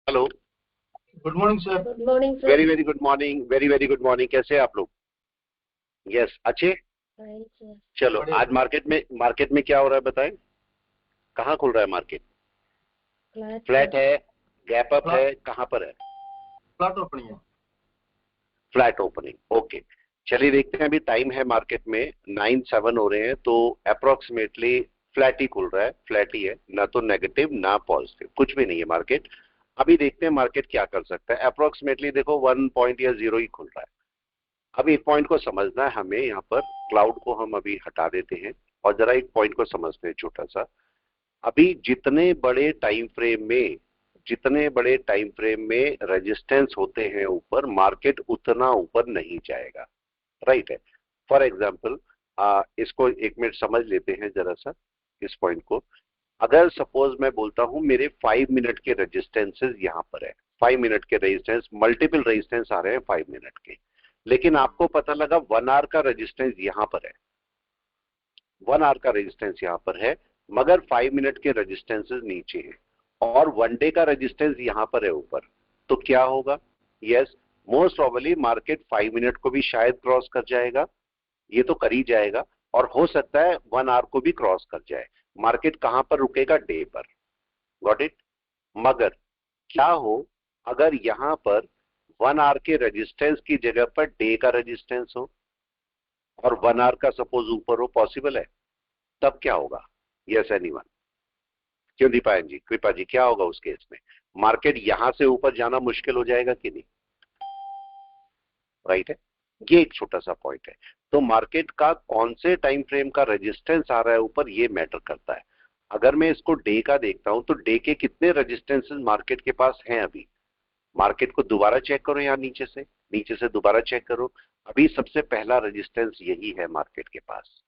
Hello. Good morning sir. Good morning sir. Very very good morning, very very good morning. कैसे हैं आप लोग? Yes, अच्छे। Fine sir. चलो, बढ़िया आज सर। मार्केट में क्या हो रहा है बताएं। कहाँ खुल रहा है मार्केट? Flat flat sir. है? गैप अप फ्लैट है? कहाँ पर है? फ्लैट ओपनिंग है। Flat opening, okay. चलिए देखते हैं, अभी टाइम है मार्केट में 9:07 हो रहे हैं, तो अप्रोक्सीमेटली फ्लैट ही खुल रहा है, फ्लैट ही है, ना तो नेगेटिव ना पॉजिटिव, कुछ भी नहीं है मार्केट। अभी देखते हैं मार्केट क्या कर सकता है। अप्रोक्सीमेटली देखो 1 पॉइंट या जीरो ही खुल रहा है। अब एक पॉइंट को समझना है हमें, यहाँ पर क्लाउड को हम अभी हटा देते हैं और जरा एक पॉइंट को समझते हैं छोटा सा। अभी जितने बड़े टाइम फ्रेम में रेजिस्टेंस होते हैं ऊपर, मार्केट उतना ऊपर नहीं जाएगा। राइट है। फॉर एग्जाम्पल, इसको एक मिनट समझ लेते हैं जरा सा इस पॉइंट को। अगर सपोज मैं बोलता हूं मेरे 5 मिनट के रेजिस्टेंसेस यहां पर है, 5 मिनट के रेजिस्टेंस, मल्टीपल रेजिस्टेंस आ रहे हैं 5 मिनट के, लेकिन आपको पता लगा 1 आवर का रेजिस्टेंस यहां पर है, 1 आवर का रेजिस्टेंस यहां पर है, मगर 5 मिनट के रेजिस्टेंसेस नीचे हैं, और 1 डे का रेजिस्टेंस यहां पर है ऊपर। तो क्या होगा? Yes, most probably market 5 minute को भी शायद क्रॉस कर जाएगा, ये तो कर ही जाएगा, और हो सकता है 1 आवर को भी क्रॉस कर जाए। मार्केट कहां पर रुकेगा? डे पर। Got it? मगर क्या हो अगर यहां पर 1 आवर के रेजिस्टेंस की जगह पर डे का रेजिस्टेंस हो और 1 आवर का सपोज ऊपर हो? पॉसिबल है? तब क्या होगा? Yes anyone? क्यों दीपायन जी, कृपा जी, क्या होगा उस केस में? मार्केट यहां से ऊपर जाना मुश्किल हो जाएगा कि नहीं? राइट है। ये एक छोटा सा पॉइंट है। तो मार्केट का कौन से टाइम फ्रेम का रेजिस्टेंस आ रहा है ऊपर, ये मैटर करता है। अगर मैं इसको डे का देखता हूं तो डे के कितने रेजिस्टेंसेस मार्केट के पास हैं अभी? मार्केट को दोबारा चेक करो, यहाँ नीचे से दोबारा चेक करो। अभी सबसे पहला रेजिस्टेंस यही है मार्केट के पास,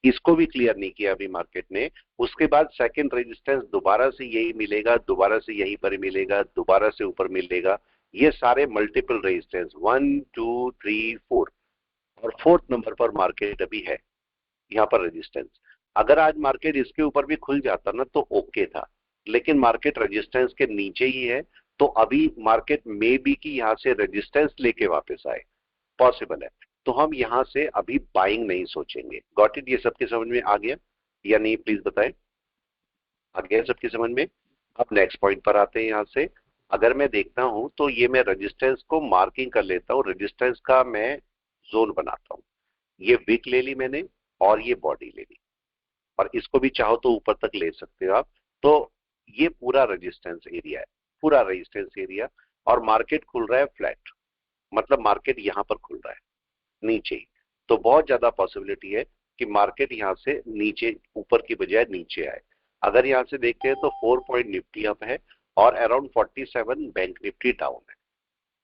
इसको भी क्लियर नहीं किया अभी मार्केट ने। उसके बाद सेकंड रेजिस्टेंस दोबारा से यही मिलेगा, दोबारा से यहीं पर मिलेगा, दोबारा से ऊपर मिलेगा। ये सारे मल्टीपल रेजिस्टेंस 1 2 3 4, और फोर्थ नंबर पर मार्केट अभी है, यहाँ पर रेजिस्टेंस। अगर आज मार्केट इसके ऊपर भी खुल जाता ना तो ओके था, लेकिन मार्केट रेजिस्टेंस के नीचे ही है। तो अभी मार्केट में भी कि यहां से रेजिस्टेंस लेके वापस आए, पॉसिबल है। तो हम यहां से अभी बाइंग नहीं सोचेंगे। Got it? ये सबके समझ में आ गया या नहीं, प्लीज बताएं। आ गया सबकी समझ में? अब नेक्स्ट पॉइंट पर आते हैं। यहां से अगर मैं देखता हूं तो ये मैं रेजिस्टेंस को मार्किंग कर लेता हूं, रेजिस्टेंस का मैं जोन बनाता हूं। ये विक ले ली मैंने और ये बॉडी ले ली, और इसको भी चाहो तो ऊपर तक ले सकते हो आप। तो ये पूरा रेजिस्टेंस एरिया है, पूरा रेजिस्टेंस एरिया। और मार्केट खुल रहा है फ्लैट, मतलब मार्केट यहां पर खुल रहा है नीचे ही। तो बहुत ज्यादा पॉसिबिलिटी है कि मार्केट यहां से नीचे, ऊपर की बजाय नीचे आए। अगर यहां से देखते हैं तो 4 पॉइंट निफ्टी अप है और अराउंड 47 बैंक निफ्टी डाउन है।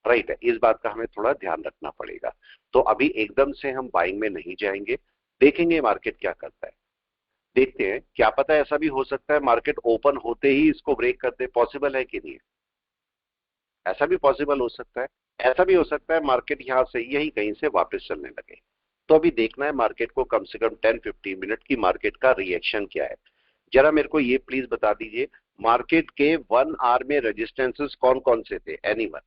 राइट है, इस बात का हमें थोड़ा ध्यान रखना पड़ेगा। तो अभी एकदम से हम बाइंग में नहीं जाएंगे, देखेंगे मार्केट क्या करता है। देखते हैं, क्या पता ऐसा भी हो सकता है मार्केट ओपन होते ही इसको ब्रेक कर दे। पॉसिबल है कि नहीं? ऐसा भी पॉसिबल हो सकता है। ऐसा भी हो सकता है मार्केट यहां से यही कहीं से वापस चलने लगे। तो अभी देखना है मार्केट को कम से कम 10-15 मिनट की मार्केट का रिएक्शन क्या है। जरा मेरे को ये प्लीज बता दीजिए, मार्केट के 1 आवर में रेजिस्टेंसेस कौन कौन से थे? Anyone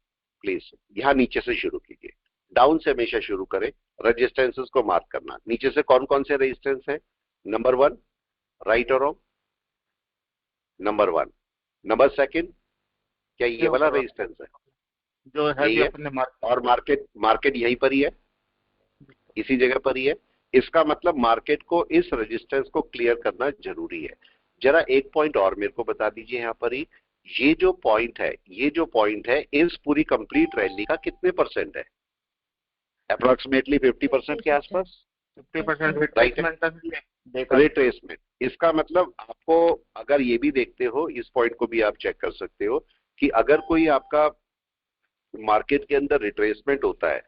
please. यहां नीचे से शुरू कीजिए, डाउन से हमेशा शुरू करें, रेजिस्टेंसेस को मार्क करना। नीचे से कौन कौन से रेजिस्टेंस है? नंबर 1, राइट और रॉन्ग? नंबर 1। नंबर सेकंड, क्या ये ये वाला ऊपर रेजिस्टेंस है? जो है यही भी है। अपने मार्केट। और मार्केट मार्केट यहीं पर ही है, इसी जगह पर ही है। इसका मतलब मार्केट को इस रेजिस्टेंस को क्लियर करना जरूरी है। जरा एक पॉइंट और मेरे को बता दीजिए यहाँ पर ही, ये जो पॉइंट है इस पूरी कंप्लीट रैली का कितने परसेंट है? अप्रोक्सीमेटली 50% के 50%। आसपास। 50% 50%। राइट है, रिट्रेसमेंट का भी देखा। रिट्रेसमेंट। इसका मतलब आपको, अगर ये भी देखते हो, इस पॉइंट को भी आप चेक कर सकते हो कि अगर कोई आपका मार्केट के अंदर रिट्रेसमेंट होता है,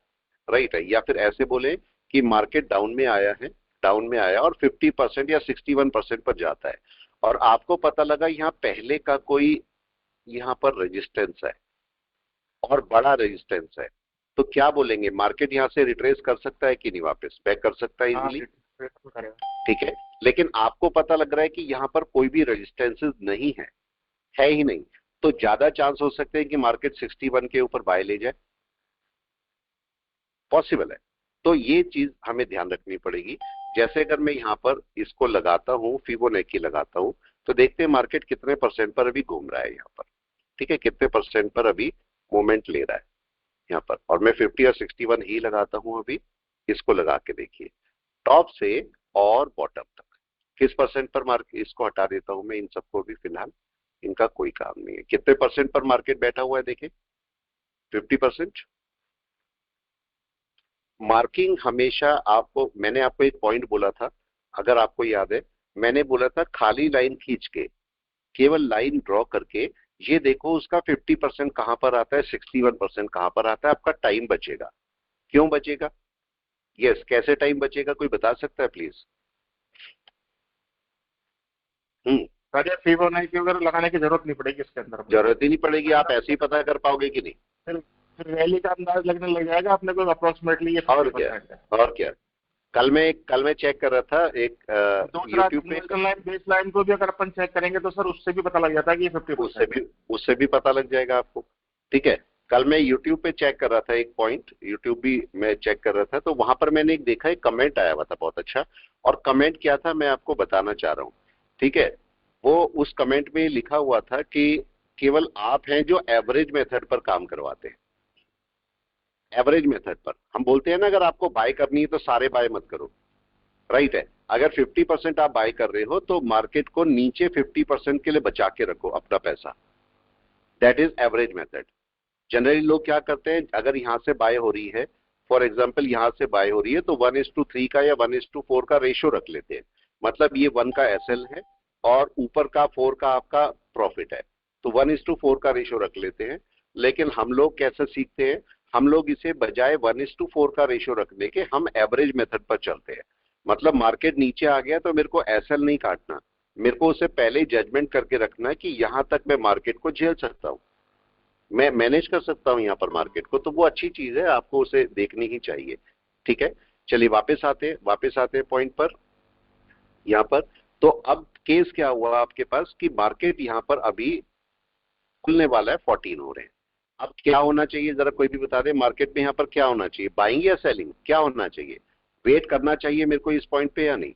राइट है, या फिर ऐसे बोले कि मार्केट डाउन में आया है, डाउन में आया और 50% या 61% पर जाता है, और आपको पता लगा यहाँ पहले का कोई यहाँ पर रेजिस्टेंस है और बड़ा रेजिस्टेंस है, तो क्या बोलेंगे? मार्केट यहाँ से रिट्रेस कर सकता है कि नहीं, वापस बैक कर सकता है हाँ, इजिली? रिट्रेस करेगा। ठीक है। लेकिन आपको पता लग रहा है कि यहाँ पर कोई भी रेजिस्टेंसेस नहीं है ही नहीं। तो ज्यादा चांस हो सकते हैं कि मार्केट 61 के ऊपर बाय ले जाए, पॉसिबल है। तो ये चीज हमें ध्यान रखनी पड़ेगी। जैसे अगर मैं यहाँ पर इसको लगाता हूँ, फिबोनाची लगाता हूँ, तो देखते हैं मार्केट कितने परसेंट पर अभी घूम रहा है यहाँ पर, ठीक है, कितने परसेंट पर अभी मूवमेंट ले रहा है यहाँ पर। और मैं 50 और 61 ही लगाता हूँ अभी, इसको लगा के देखिए टॉप से और बॉटम तक किस परसेंट पर मार्केट, इसको हटा देता हूं मैं इन सबको भी फिलहाल, इनका कोई काम नहीं है। कितने परसेंट पर मार्केट बैठा हुआ है देखें, 50%। मार्किंग हमेशा आपको, मैंने आपको एक पॉइंट बोला था, अगर आपको याद है, मैंने बोला था खाली लाइन खींच के, केवल लाइन ड्रॉ करके ये देखो उसका 50% कहां पर आता है, 61% कहां पर आता है, आपका टाइम बचेगा। क्यों बचेगा? यस, कैसे टाइम बचेगा, कोई बता सकता है प्लीज? सर ये फिबोनाची वगैरह लगाने की जरूरत नहीं पड़ेगी इसके अंदर। जरूरत ही नहीं पड़ेगी, आप ऐसे ही पता कर पाओगे कि नहीं। फिर रैली का अंदाज लगने लग जाएगा अपने को अप्रोक्सीमेटली ये और 50% है। और क्या, कल मैं चेक कर रहा था एक दूसरा यूट्यूब पे, न्यूट्रल लाइन बेस लाइन को भी अगर अपन चेक करेंगे तो सर उससे भी पता लग जाता है कि ये 50%। उससे भी पता लग जाएगा आपको, ठीक है। कल मैं यूट्यूब पे चेक कर रहा था एक पॉइंट, यूट्यूब भी मैं चेक कर रहा था, तो वहां पर मैंने एक देखा, एक कमेंट आया हुआ था बहुत अच्छा, और कमेंट क्या था मैं आपको बताना चाह रहा हूँ, ठीक है। वो उस कमेंट में लिखा हुआ था कि केवल आप हैं जो एवरेज मेथड पर काम करवाते हैं। एवरेज मेथड पर हम बोलते हैं ना, अगर आपको बाय करनी है तो सारे बाय मत करो, राइट है। अगर 50% आप बाय कर रहे हो तो मार्केट को नीचे 50% के लिए बचा के रखो अपना पैसा, that is average method. Generally लोग क्या करते हैं, अगर यहां से बाय हो रही है, फॉर एग्जांपल यहां से बाय हो रही है, तो 1:3 का या 1:4 का रेशियो रख लेते हैं, मतलब ये 1 का एसएल है और ऊपर का 4 का आपका प्रॉफिट है, तो 1:4 का रेशियो रख लेते हैं। लेकिन हम लोग कैसे सीखते हैं, हम लोग इसे बजाय 1:4 का रेशियो रखने के हम एवरेज मेथड पर चलते हैं। मतलब मार्केट नीचे आ गया तो मेरे को एसएल नहीं काटना, मेरे को उसे पहले जजमेंट करके रखना है कि यहां तक मैं मार्केट को झेल सकता हूं, मैं मैनेज कर सकता हूं यहाँ पर मार्केट को, तो वो अच्छी चीज है, आपको उसे देखनी ही चाहिए, ठीक है। चलिए वापस आते हैं पॉइंट पर यहाँ पर। तो अब केस क्या हुआ आपके पास कि मार्केट यहाँ पर अभी खुलने वाला है, 14 हो रहे हैं। अब क्या होना चाहिए, जरा कोई भी बता दे, मार्केट में यहाँ पर क्या होना चाहिए, बाइंग या सेलिंग, क्या होना चाहिए, वेट करना चाहिए मेरे को इस पॉइंट पे या नहीं?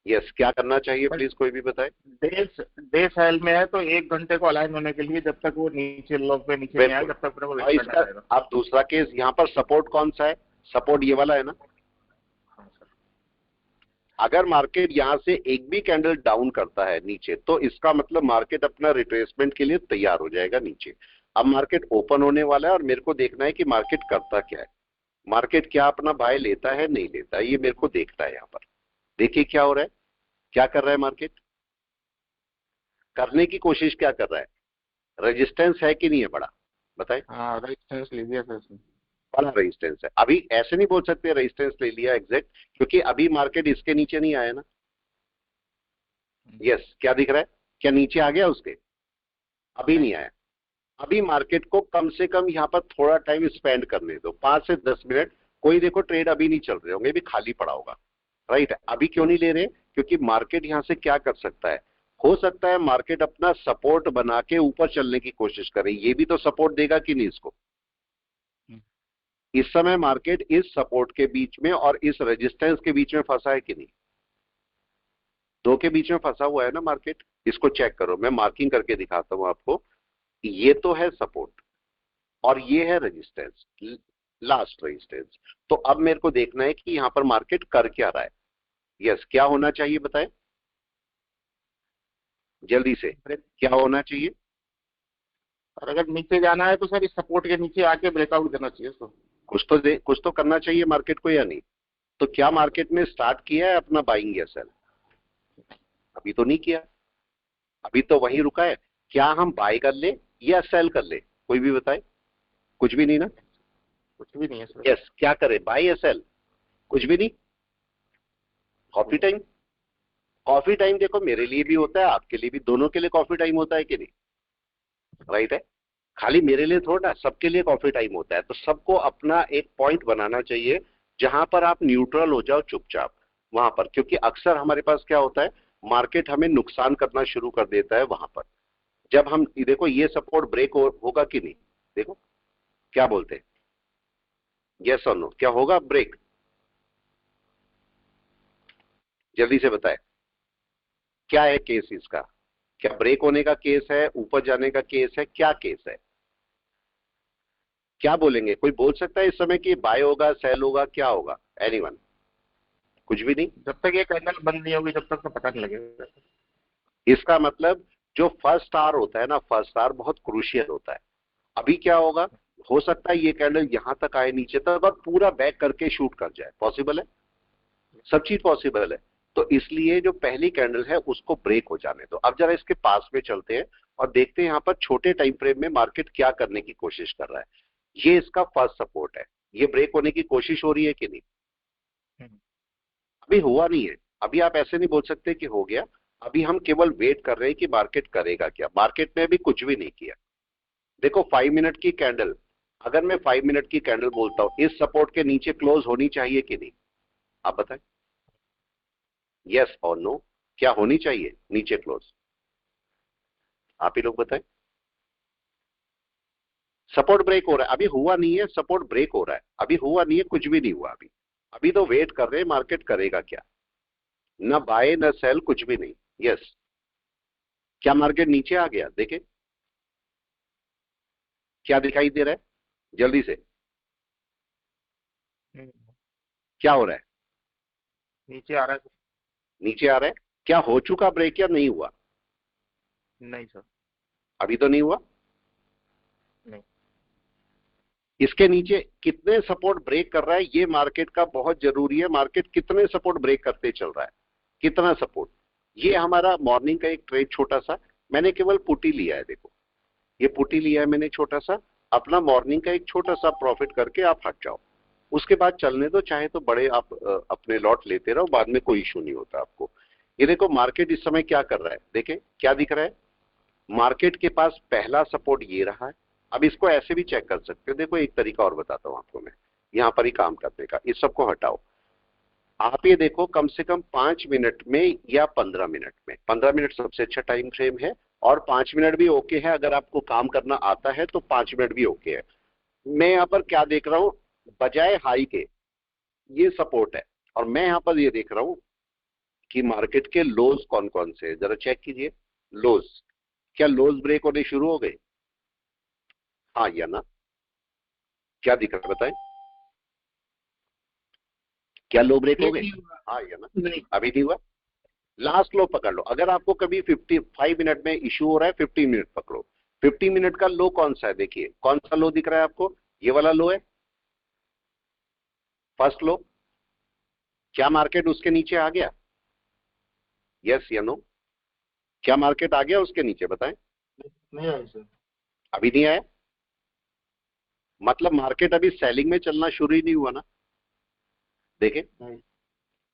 यस, क्या करना चाहिए प्लीज कोई भी बताए। डे सेल में है तो 1 घंटे को अलाइन होने के लिए, जब तक वो नीचे लॉक पे नीचे नहीं आए जब तक अपने को वेट करना इसका पड़ेगा। अब दूसरा केस यहाँ पर सपोर्ट कौन सा है, सपोर्ट ये वाला है ना। हाँ सर। अगर मार्केट यहां से एक भी कैंडल डाउन करता है नीचे, तो इसका मतलब मार्केट अपना रिट्रेसमेंट के लिए तैयार हो जाएगा नीचे। अब मार्केट ओपन होने वाला है और मेरे को देखना है कि मार्केट करता क्या है, मार्केट क्या अपना बाय लेता है नहीं लेता है, ये मेरे को देखना है। यहाँ पर देखिए क्या हो रहा है, क्या कर रहा है मार्केट, करने की कोशिश क्या कर रहा है, रेजिस्टेंस है कि नहीं है बड़ा, बताए। हाँ रेजिस्टेंस लीजिए सर इसमें। बड़ा रेजिस्टेंस है, अभी ऐसे नहीं बोल सकते रेजिस्टेंस ले लिया एग्जैक्ट, क्योंकि अभी मार्केट इसके नीचे नहीं आया ना। यस, क्या दिख रहा है, क्या नीचे आ गया उसके, अभी नहीं आया। अभी मार्केट को कम से कम यहाँ पर थोड़ा टाइम स्पेंड करने दो, 5 से 10 मिनट। कोई देखो ट्रेड अभी नहीं चल रहे होंगे, भी खाली पड़ा होगा, राइट। अभी क्यों नहीं ले रहे, क्योंकि मार्केट यहाँ से क्या कर सकता है, हो सकता है मार्केट अपना सपोर्ट बना के ऊपर चलने की कोशिश करे, ये भी तो सपोर्ट देगा कि नहीं इसको। इस समय मार्केट इस सपोर्ट के बीच में और इस रेजिस्टेंस के बीच में फंसा है कि नहीं, दो के बीच में फंसा हुआ है ना मार्केट। इसको चेक करो, मैं मार्किंग करके दिखाता हूं आपको। ये तो है सपोर्ट और ये है रेजिस्टेंस, लास्ट रेजिस्टेंस। तो अब मेरे को देखना है कि यहां पर मार्केट कर क्या रहा है। यस, क्या होना चाहिए बताएं जल्दी से, क्या होना चाहिए। और अगर नीचे जाना है तो सर इस सपोर्ट के नीचे आके ब्रेकआउट देना चाहिए इसको। कुछ तो करना चाहिए मार्केट को या नहीं। तो क्या मार्केट ने स्टार्ट किया है अपना बाइंग या सेल? अभी तो नहीं किया, अभी तो वहीं रुका है। क्या हम बाय कर ले या सेल कर ले, कोई भी बताए। कुछ भी नहीं ना, कुछ भी नहीं है सर। यस, क्या करे, बाय या सेल, कुछ भी नहीं। कॉफी टाइम, कॉफी टाइम देखो मेरे लिए भी होता है, आपके लिए भी, दोनों के लिए कॉफी टाइम होता है कि नहीं, राइट है। खाली मेरे लिए थोड़ा, सबके लिए कॉफी टाइम होता है। तो सबको अपना एक पॉइंट बनाना चाहिए जहां पर आप न्यूट्रल हो जाओ चुपचाप वहां पर, क्योंकि अक्सर हमारे पास क्या होता है, मार्केट हमें नुकसान करना शुरू कर देता है वहां पर। जब हम देखो ये सपोर्ट ब्रेक होगा कि नहीं, देखो क्या बोलते हैं, यस और नो, क्या होगा ब्रेक, जल्दी से बताए क्या है केस इसका, क्या ब्रेक होने का केस है, ऊपर जाने का केस है, क्या केस है, क्या बोलेंगे, कोई बोल सकता है इस समय कि बाय होगा, सेल होगा, क्या होगा, एनीवन, कुछ भी नहीं। जब तक ये कैंडल बंद नहीं होगी जब तक तो पता नहीं लगेगा। इसका मतलब जो फर्स्ट आवर होता है ना, फर्स्ट आवर बहुत क्रूशियल होता है। अभी क्या होगा, हो सकता है ये कैंडल यहां तक आए नीचे तक और पूरा बैक करके शूट कर जाए, पॉसिबल है, सब चीज पॉसिबल है। तो इसलिए जो पहली कैंडल है उसको ब्रेक हो जाने दो। अब जरा इसके पास में चलते हैं और देखते हैं यहाँ पर छोटे टाइम फ्रेम में मार्केट क्या करने की कोशिश कर रहा है। ये इसका फर्स्ट सपोर्ट है, ये ब्रेक होने की कोशिश हो रही है कि नहीं, अभी हुआ नहीं है। अभी आप ऐसे नहीं बोल सकते कि हो गया, अभी हम केवल वेट कर रहे हैं कि मार्केट करेगा क्या। मार्केट ने अभी कुछ भी नहीं किया। देखो 5 मिनट की कैंडल, अगर मैं 5 मिनट की कैंडल बोलता हूं इस सपोर्ट के नीचे क्लोज होनी चाहिए कि नहीं, आप बताएं, यस और नो, क्या होनी चाहिए नीचे क्लोज, आप ही लोग बताएं। सपोर्ट ब्रेक हो रहा है, अभी हुआ नहीं है, सपोर्ट ब्रेक हो रहा है, अभी हुआ नहीं है, कुछ भी नहीं हुआ अभी। अभी तो वेट कर रहे हैं मार्केट करेगा क्या, ना बाय ना सेल, कुछ भी नहीं। यस, क्या मार्केट नीचे आ गया, देखे क्या दिखाई दे रहा है, जल्दी से क्या हो रहा है, नीचे आ रहा है। नीचे आ रहा है, क्या हो चुका ब्रेक या नहीं हुआ, नहीं सर, अभी तो नहीं हुआ। नहीं। इसके नीचे कितने सपोर्ट ब्रेक कर रहा है ये मार्केट का बहुत जरूरी है। मार्केट कितने सपोर्ट ब्रेक करते चल रहा है, कितना सपोर्ट। ये हमारा मॉर्निंग का एक ट्रेड छोटा सा, मैंने केवल पुटी लिया है, देखो ये पुटी लिया है मैंने छोटा सा, अपना मॉर्निंग का एक छोटा सा प्रॉफिट करके आप हट जाओ, उसके बाद चलने दो, चाहे तो बड़े आप अपने लॉट लेते रहो, बाद में कोई इशू नहीं होता आपको। ये देखो मार्केट इस समय क्या कर रहा है, देखें क्या दिख रहा है, मार्केट के पास पहला सपोर्ट ये रहा है। अब इसको ऐसे भी चेक कर सकते हो, देखो एक तरीका और बताता हूं आपको मैं, यहां पर ही काम करने का, इस सबको हटाओ। आप ये देखो कम से कम 5 मिनट में या 15 मिनट में, 15 मिनट सबसे अच्छा टाइम फ्रेम है और 5 मिनट भी ओके है, अगर आपको काम करना आता है तो 5 मिनट भी ओके है। मैं यहाँ पर क्या देख रहा हूं, बजाय हाई के ये सपोर्ट है, और मैं यहाँ पर ये देख रहा हूं कि मार्केट के लोज कौन कौन से, जरा चेक कीजिए लोज, क्या लोज ब्रेक होने शुरू हो गए, हाँ या ना, क्या दिख रहा है बताएं, क्या लो ब्रेक हो गए, हाँ या ना, नहीं। अभी नहीं हुआ। लास्ट लो पकड़ लो, अगर आपको कभी 55 मिनट में इशू हो रहा है 15 मिनट पकड़ो। 50 मिनट का लो कौन सा है, देखिए कौन सा लो दिख रहा है आपको, ये वाला लो है, फर्स्ट लो, क्या मार्केट उसके नीचे आ गया, यस या नो, क्या मार्केट आ गया उसके नीचे बताएं, नहीं आया सर, अभी नहीं आया, मतलब मार्केट अभी सेलिंग में चलना शुरू ही नहीं हुआ ना, देखें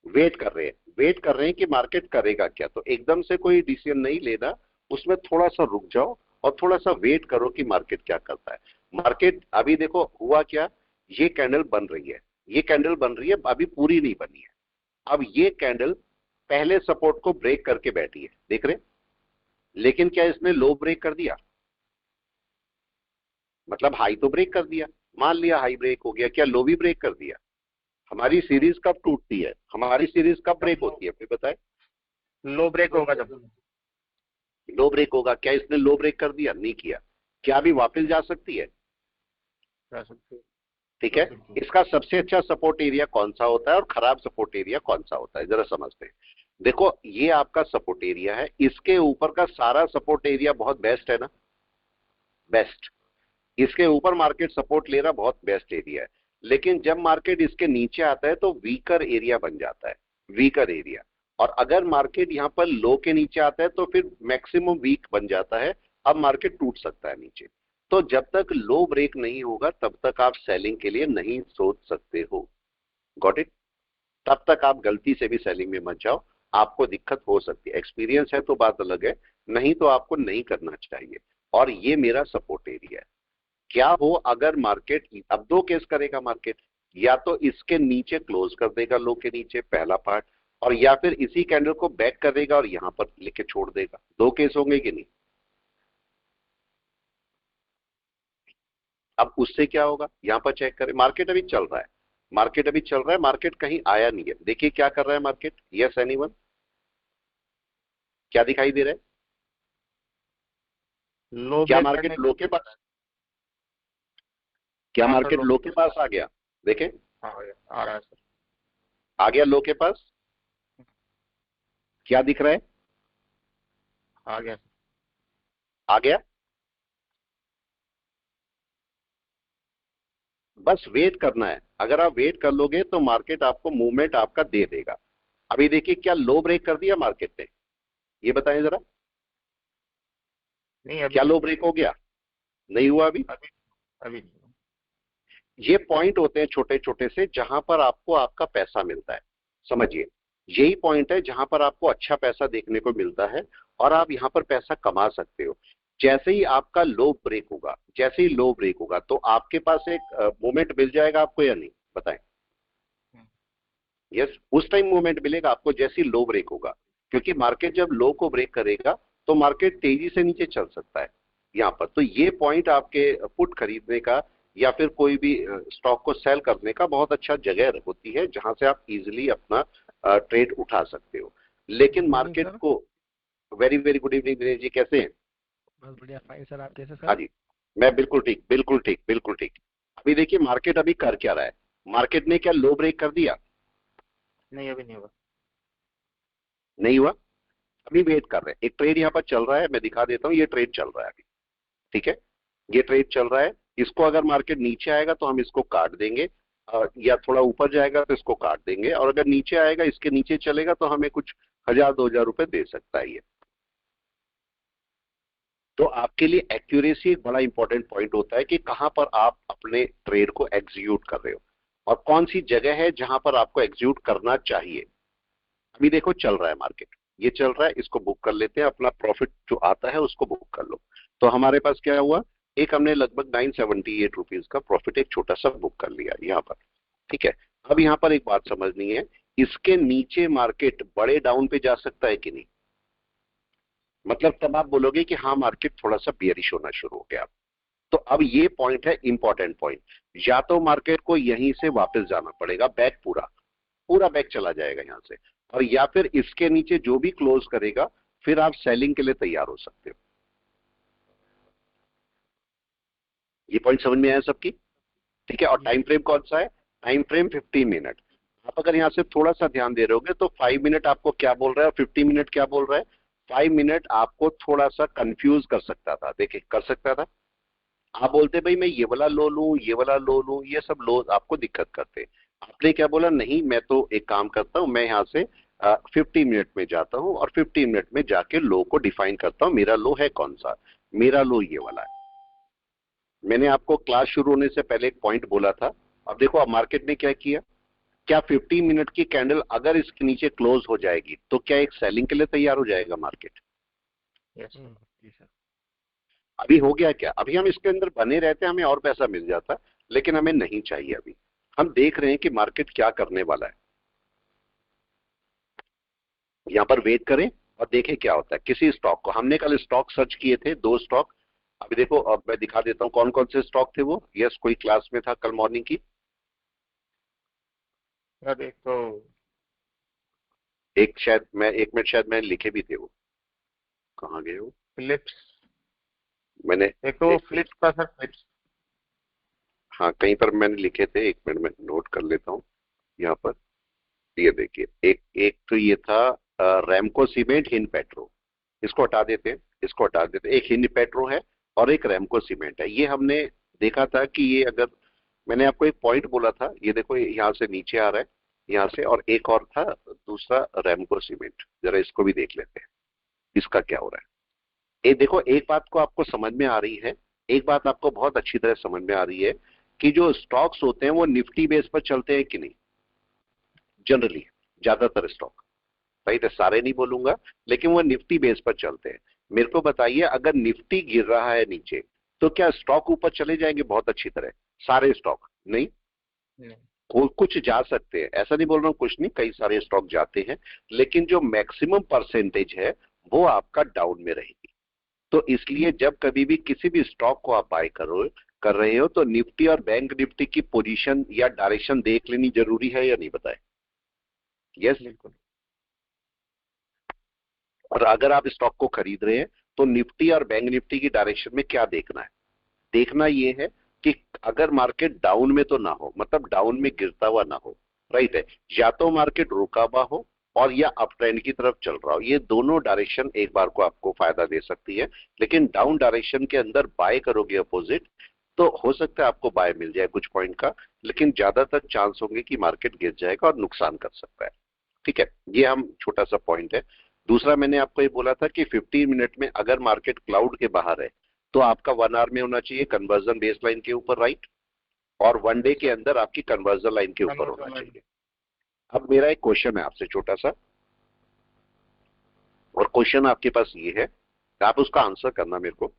वेट कर रहे हैं, वेट कर रहे हैं कि मार्केट करेगा क्या। तो एकदम से कोई डिसीजन नहीं लेना, उसमें थोड़ा सा रुक जाओ और थोड़ा सा वेट करो कि मार्केट क्या करता है। मार्केट अभी देखो हुआ क्या, ये कैंडल बन रही है, ये कैंडल बन रही है, अभी पूरी नहीं बनी है। अब ये कैंडल पहले सपोर्ट को ब्रेक करके बैठी है, देख रहे, लेकिन क्या इसने लो ब्रेक कर दिया, मतलब हाई तो ब्रेक कर दिया, मान लिया हाई ब्रेक हो गया, क्या लो भी ब्रेक कर दिया। हमारी सीरीज कब टूटती है, हमारी सीरीज कब ब्रेक होती है, फिर बताए, लो ब्रेक होगा जब। लो ब्रेक होगा, क्या इसने लो ब्रेक कर दिया, नहीं किया, क्या अभी वापस जा सकती है, जा सकते हैं। ठीक है। इसका सबसे अच्छा सपोर्ट एरिया कौन सा होता है और खराब सपोर्ट एरिया कौन सा होता है, जरा समझते हैं। देखो ये आपका सपोर्ट एरिया है, इसके ऊपर का सारा सपोर्ट एरिया बहुत बेस्ट है ना, बेस्ट, इसके ऊपर मार्केट सपोर्ट ले रहा बहुत बेस्ट एरिया है। लेकिन जब मार्केट इसके नीचे आता है तो वीकर एरिया बन जाता है, वीकर एरिया, और अगर मार्केट यहाँ पर लो के नीचे आता है तो फिर मैक्सिमम वीक बन जाता है, अब मार्केट टूट सकता है नीचे। तो जब तक लो ब्रेक नहीं होगा तब तक आप सेलिंग के लिए नहीं सोच सकते हो, गॉट इट। तब तक आप गलती से भी सेलिंग में मत जाओ, आपको दिक्कत हो सकती है, एक्सपीरियंस है तो बात अलग है, नहीं तो आपको नहीं करना चाहिए। और ये मेरा सपोर्ट एरिया है। क्या हो अगर मार्केट, अब दो केस करेगा मार्केट, या तो इसके नीचे क्लोज कर देगा लो के नीचे पहला पार्ट, और या फिर इसी कैंडल को बैक कर देगा और यहां पर लेके छोड़ देगा, दो केस होंगे कि नहीं, अब उससे क्या होगा, यहाँ पर चेक करें, मार्केट अभी चल रहा है, मार्केट अभी चल रहा है, मार्केट कहीं आया नहीं है। देखिए क्या कर रहा है मार्केट, यस एनीवन, क्या दिखाई दे रहा है? लो क्या ब्रेक करने मार्केट लो के पास, क्या हाँ सर, मार्केट लो लो के पास आ गया? देखें, हाँ आ रहा है सर। आ गया लो के पास, क्या दिख रहा है? आ गया सर। आ गया। बस वेट करना है, अगर आप वेट कर लोगे तो मार्केट आपको मूवमेंट आपका दे देगा। अभी देखिए क्या लो ब्रेक कर दिया मार्केट ने, ये बताएं जरा, नहीं अभी क्या नहीं लो हुआ। ब्रेक हो गया? नहीं हुआ अभी। अभी अभी नहीं हुआ। ये पॉइंट होते हैं छोटे छोटे से जहां पर आपको आपका पैसा मिलता है, समझिए, यही पॉइंट है जहां पर आपको अच्छा पैसा देखने को मिलता है और आप यहां पर पैसा कमा सकते हो। जैसे ही आपका लो ब्रेक होगा, जैसे ही लो ब्रेक होगा तो आपके पास एक मोमेंट मिल जाएगा आपको या नहीं, बताएं? हम्म, यस, उस टाइम मूवमेंट मिलेगा आपको जैसे ही लो ब्रेक होगा, क्योंकि मार्केट जब लो को ब्रेक करेगा तो मार्केट तेजी से नीचे चल सकता है यहाँ पर। तो ये पॉइंट आपके पुट खरीदने का या फिर कोई भी स्टॉक को सेल करने का बहुत अच्छा जगह होती है जहां से आप इजीली अपना ट्रेड उठा सकते हो। लेकिन गुड इवनिंग मार्केट सर। को, very very good evening Dinesh ji, कैसे हैं? बस बढ़िया, फाइन सर। आप कैसे हाँ सर? जी, मैं बिल्कुल ठीक, बिल्कुल ठीक, बिल्कुल ठीक। अभी देखिए मार्केट अभी कर क्या रहा है, मार्केट ने क्या लो ब्रेक कर दिया? नहीं अभी नहीं हुआ। नहीं हुआ। अभी वेट कर रहे हैं, एक ट्रेड यहाँ पर चल रहा है, मैं दिखा देता हूँ, ये ट्रेड चल रहा है अभी, ठीक है, ये ट्रेड चल रहा है। इसको अगर मार्केट नीचे आएगा तो हम इसको काट देंगे, या थोड़ा ऊपर जाएगा तो इसको काट देंगे, और अगर नीचे आएगा, इसके नीचे चलेगा तो हमें कुछ 1000-2000 रुपए दे सकता है ये। तो आपके लिए एक्यूरेसी एक बड़ा इंपॉर्टेंट पॉइंट होता है कि कहां पर आप अपने ट्रेड को एग्जीक्यूट कर रहे हो और कौन सी जगह है जहां पर आपको एग्जीक्यूट करना चाहिए। अभी देखो चल रहा है मार्केट, ये चल रहा है, इसको बुक कर लेते हैं, अपना प्रॉफिट जो आता है उसको बुक कर लो। तो हमारे पास क्या हुआ, एक हमने लगभग 978 रुपीज का प्रॉफिट एक छोटा सा बुक कर लिया यहाँ पर, ठीक है। अब यहाँ पर एक बात समझनी है, इसके नीचे मार्केट बड़े डाउन पे जा सकता है कि नहीं, मतलब तब आप बोलोगे कि हाँ मार्केट थोड़ा सा बियरिश होना शुरू हो गया। तो अब ये पॉइंट है इंपॉर्टेंट पॉइंट, या तो मार्केट को यहीं से वापस जाना पड़ेगा, बैक पूरा पूरा बैक चला जाएगा यहां से, और या फिर इसके नीचे जो भी क्लोज करेगा फिर आप सेलिंग के लिए तैयार हो सकते हो। ये पॉइंट समझ में आया सबकी? ठीक है। और टाइम फ्रेम कौन सा है, टाइम फ्रेम 15 मिनट। आप अगर यहां से थोड़ा सा ध्यान दे रहे होगे तो 5 मिनट आपको क्या बोल रहा है और 15 मिनट क्या बोल रहा है। 5 मिनट आपको थोड़ा सा कंफ्यूज कर सकता था, देखिए कर सकता था। आप बोलते भाई मैं ये वाला लो लूं, ये वाला लो लूं, ये सब लो आपको दिक्कत करते। आपने क्या बोला, नहीं मैं तो एक काम करता हूं, मैं यहाँ से 15 मिनट में जाता हूं और 15 मिनट में जाके लो को डिफाइन करता हूं, मेरा लो है कौन सा, मेरा लो ये वाला है। मैंने आपको क्लास शुरू होने से पहले एक पॉइंट बोला था। अब देखो अब मार्केट ने क्या किया, क्या 15 मिनट की कैंडल अगर इसके नीचे क्लोज हो जाएगी तो क्या एक सेलिंग के लिए तैयार हो जाएगा मार्केट? यस जी सर। अभी हो गया क्या, अभी हम इसके अंदर बने रहते हमें और पैसा मिल जाता, लेकिन हमें नहीं चाहिए। अभी हम देख रहे हैं कि मार्केट क्या करने वाला है, यहां पर वेट करें और देखें क्या होता है। किसी स्टॉक को हमने कल स्टॉक सर्च किए थे, 2 स्टॉक। अभी देखो अब मैं दिखा देता हूं कौन कौन से स्टॉक थे वो। यस, कोई क्लास में था कल मॉर्निंग की? सर। एक तो एक शायद मैं, 1 मिनट, शायद मैंने लिखे भी थे वो, कहाँ गए वो? फिलिप्स, मैंने एक तो एक, फ्लिप्स का सर, फ्लिप्स। हाँ कहीं पर मैंने लिखे थे, 1 मिनट में नोट कर लेता हूँ यहाँ पर। ये देखिए, एक एक तो ये था रैमको सीमेंट, हिंद पेट्रो, इसको हटा देते हैं, इसको हटा देते हैं। एक हिंद पेट्रो है और एक रैमको सीमेंट है। ये हमने देखा था कि ये अगर, मैंने आपको एक पॉइंट बोला था, ये देखो यहाँ से नीचे आ रहा है, यहाँ से, और एक और था दूसरा रैमको सीमेंट, जरा इसको भी देख लेते हैं इसका क्या हो रहा है। ये देखो एक बात को आपको समझ में आ रही है, एक बात आपको बहुत अच्छी तरह समझ में आ रही है कि जो स्टॉक्स होते हैं वो निफ्टी बेस पर चलते हैं कि नहीं, जनरली ज्यादातर स्टॉक, सही है, सारे नहीं बोलूंगा, लेकिन वो निफ्टी बेस पर चलते हैं। मेरे को बताइए अगर निफ्टी गिर रहा है नीचे तो क्या स्टॉक ऊपर चले जाएंगे बहुत अच्छी तरह? सारे स्टॉक नहीं, नहीं। कुछ जा सकते हैं, ऐसा नहीं बोल रहा हूँ कुछ नहीं, कई सारे स्टॉक जाते हैं, लेकिन जो मैक्सिमम परसेंटेज है वो आपका डाउन में रहेगी। तो इसलिए जब कभी भी किसी भी स्टॉक को आप बाय कर रहे हो तो निफ्टी और बैंक निफ्टी की पोजीशन या डायरेक्शन देख लेनी जरूरी है या नहीं, बताए? यस। बिल्कुल। और अगर आप स्टॉक को खरीद रहे हैं तो निफ्टी और बैंक निफ्टी की डायरेक्शन में क्या देखना है? देखना ये है कि अगर मार्केट डाउन में तो ना हो, मतलब डाउन में गिरता हुआ ना हो, राइट है, या तो मार्केट रुका हुआ हो और या अप ट्रेंड की तरफ चल रहा हो। ये दोनों डायरेक्शन एक बार को आपको फायदा दे सकती है। लेकिन डाउन डायरेक्शन के अंदर बाय करोगे अपोजिट तो हो सकता है आपको बाय मिल जाए कुछ पॉइंट का, लेकिन ज्यादातर चांस होंगे कि मार्केट गिर जाएगा और नुकसान कर सकता है। ठीक है, ये हम छोटा सा पॉइंट है। दूसरा मैंने आपको ये बोला था कि 15 मिनट में अगर मार्केट क्लाउड के बाहर है तो आपका 1 आवर में होना चाहिए कन्वर्जन बेस लाइन के ऊपर, राइट, और 1 डे के अंदर आपकी कन्वर्जन लाइन के ऊपर होना चाहिए। अब मेरा एक क्वेश्चन है आपसे छोटा सा, और क्वेश्चन आपके पास ये है, आप उसका आंसर करना मेरे को।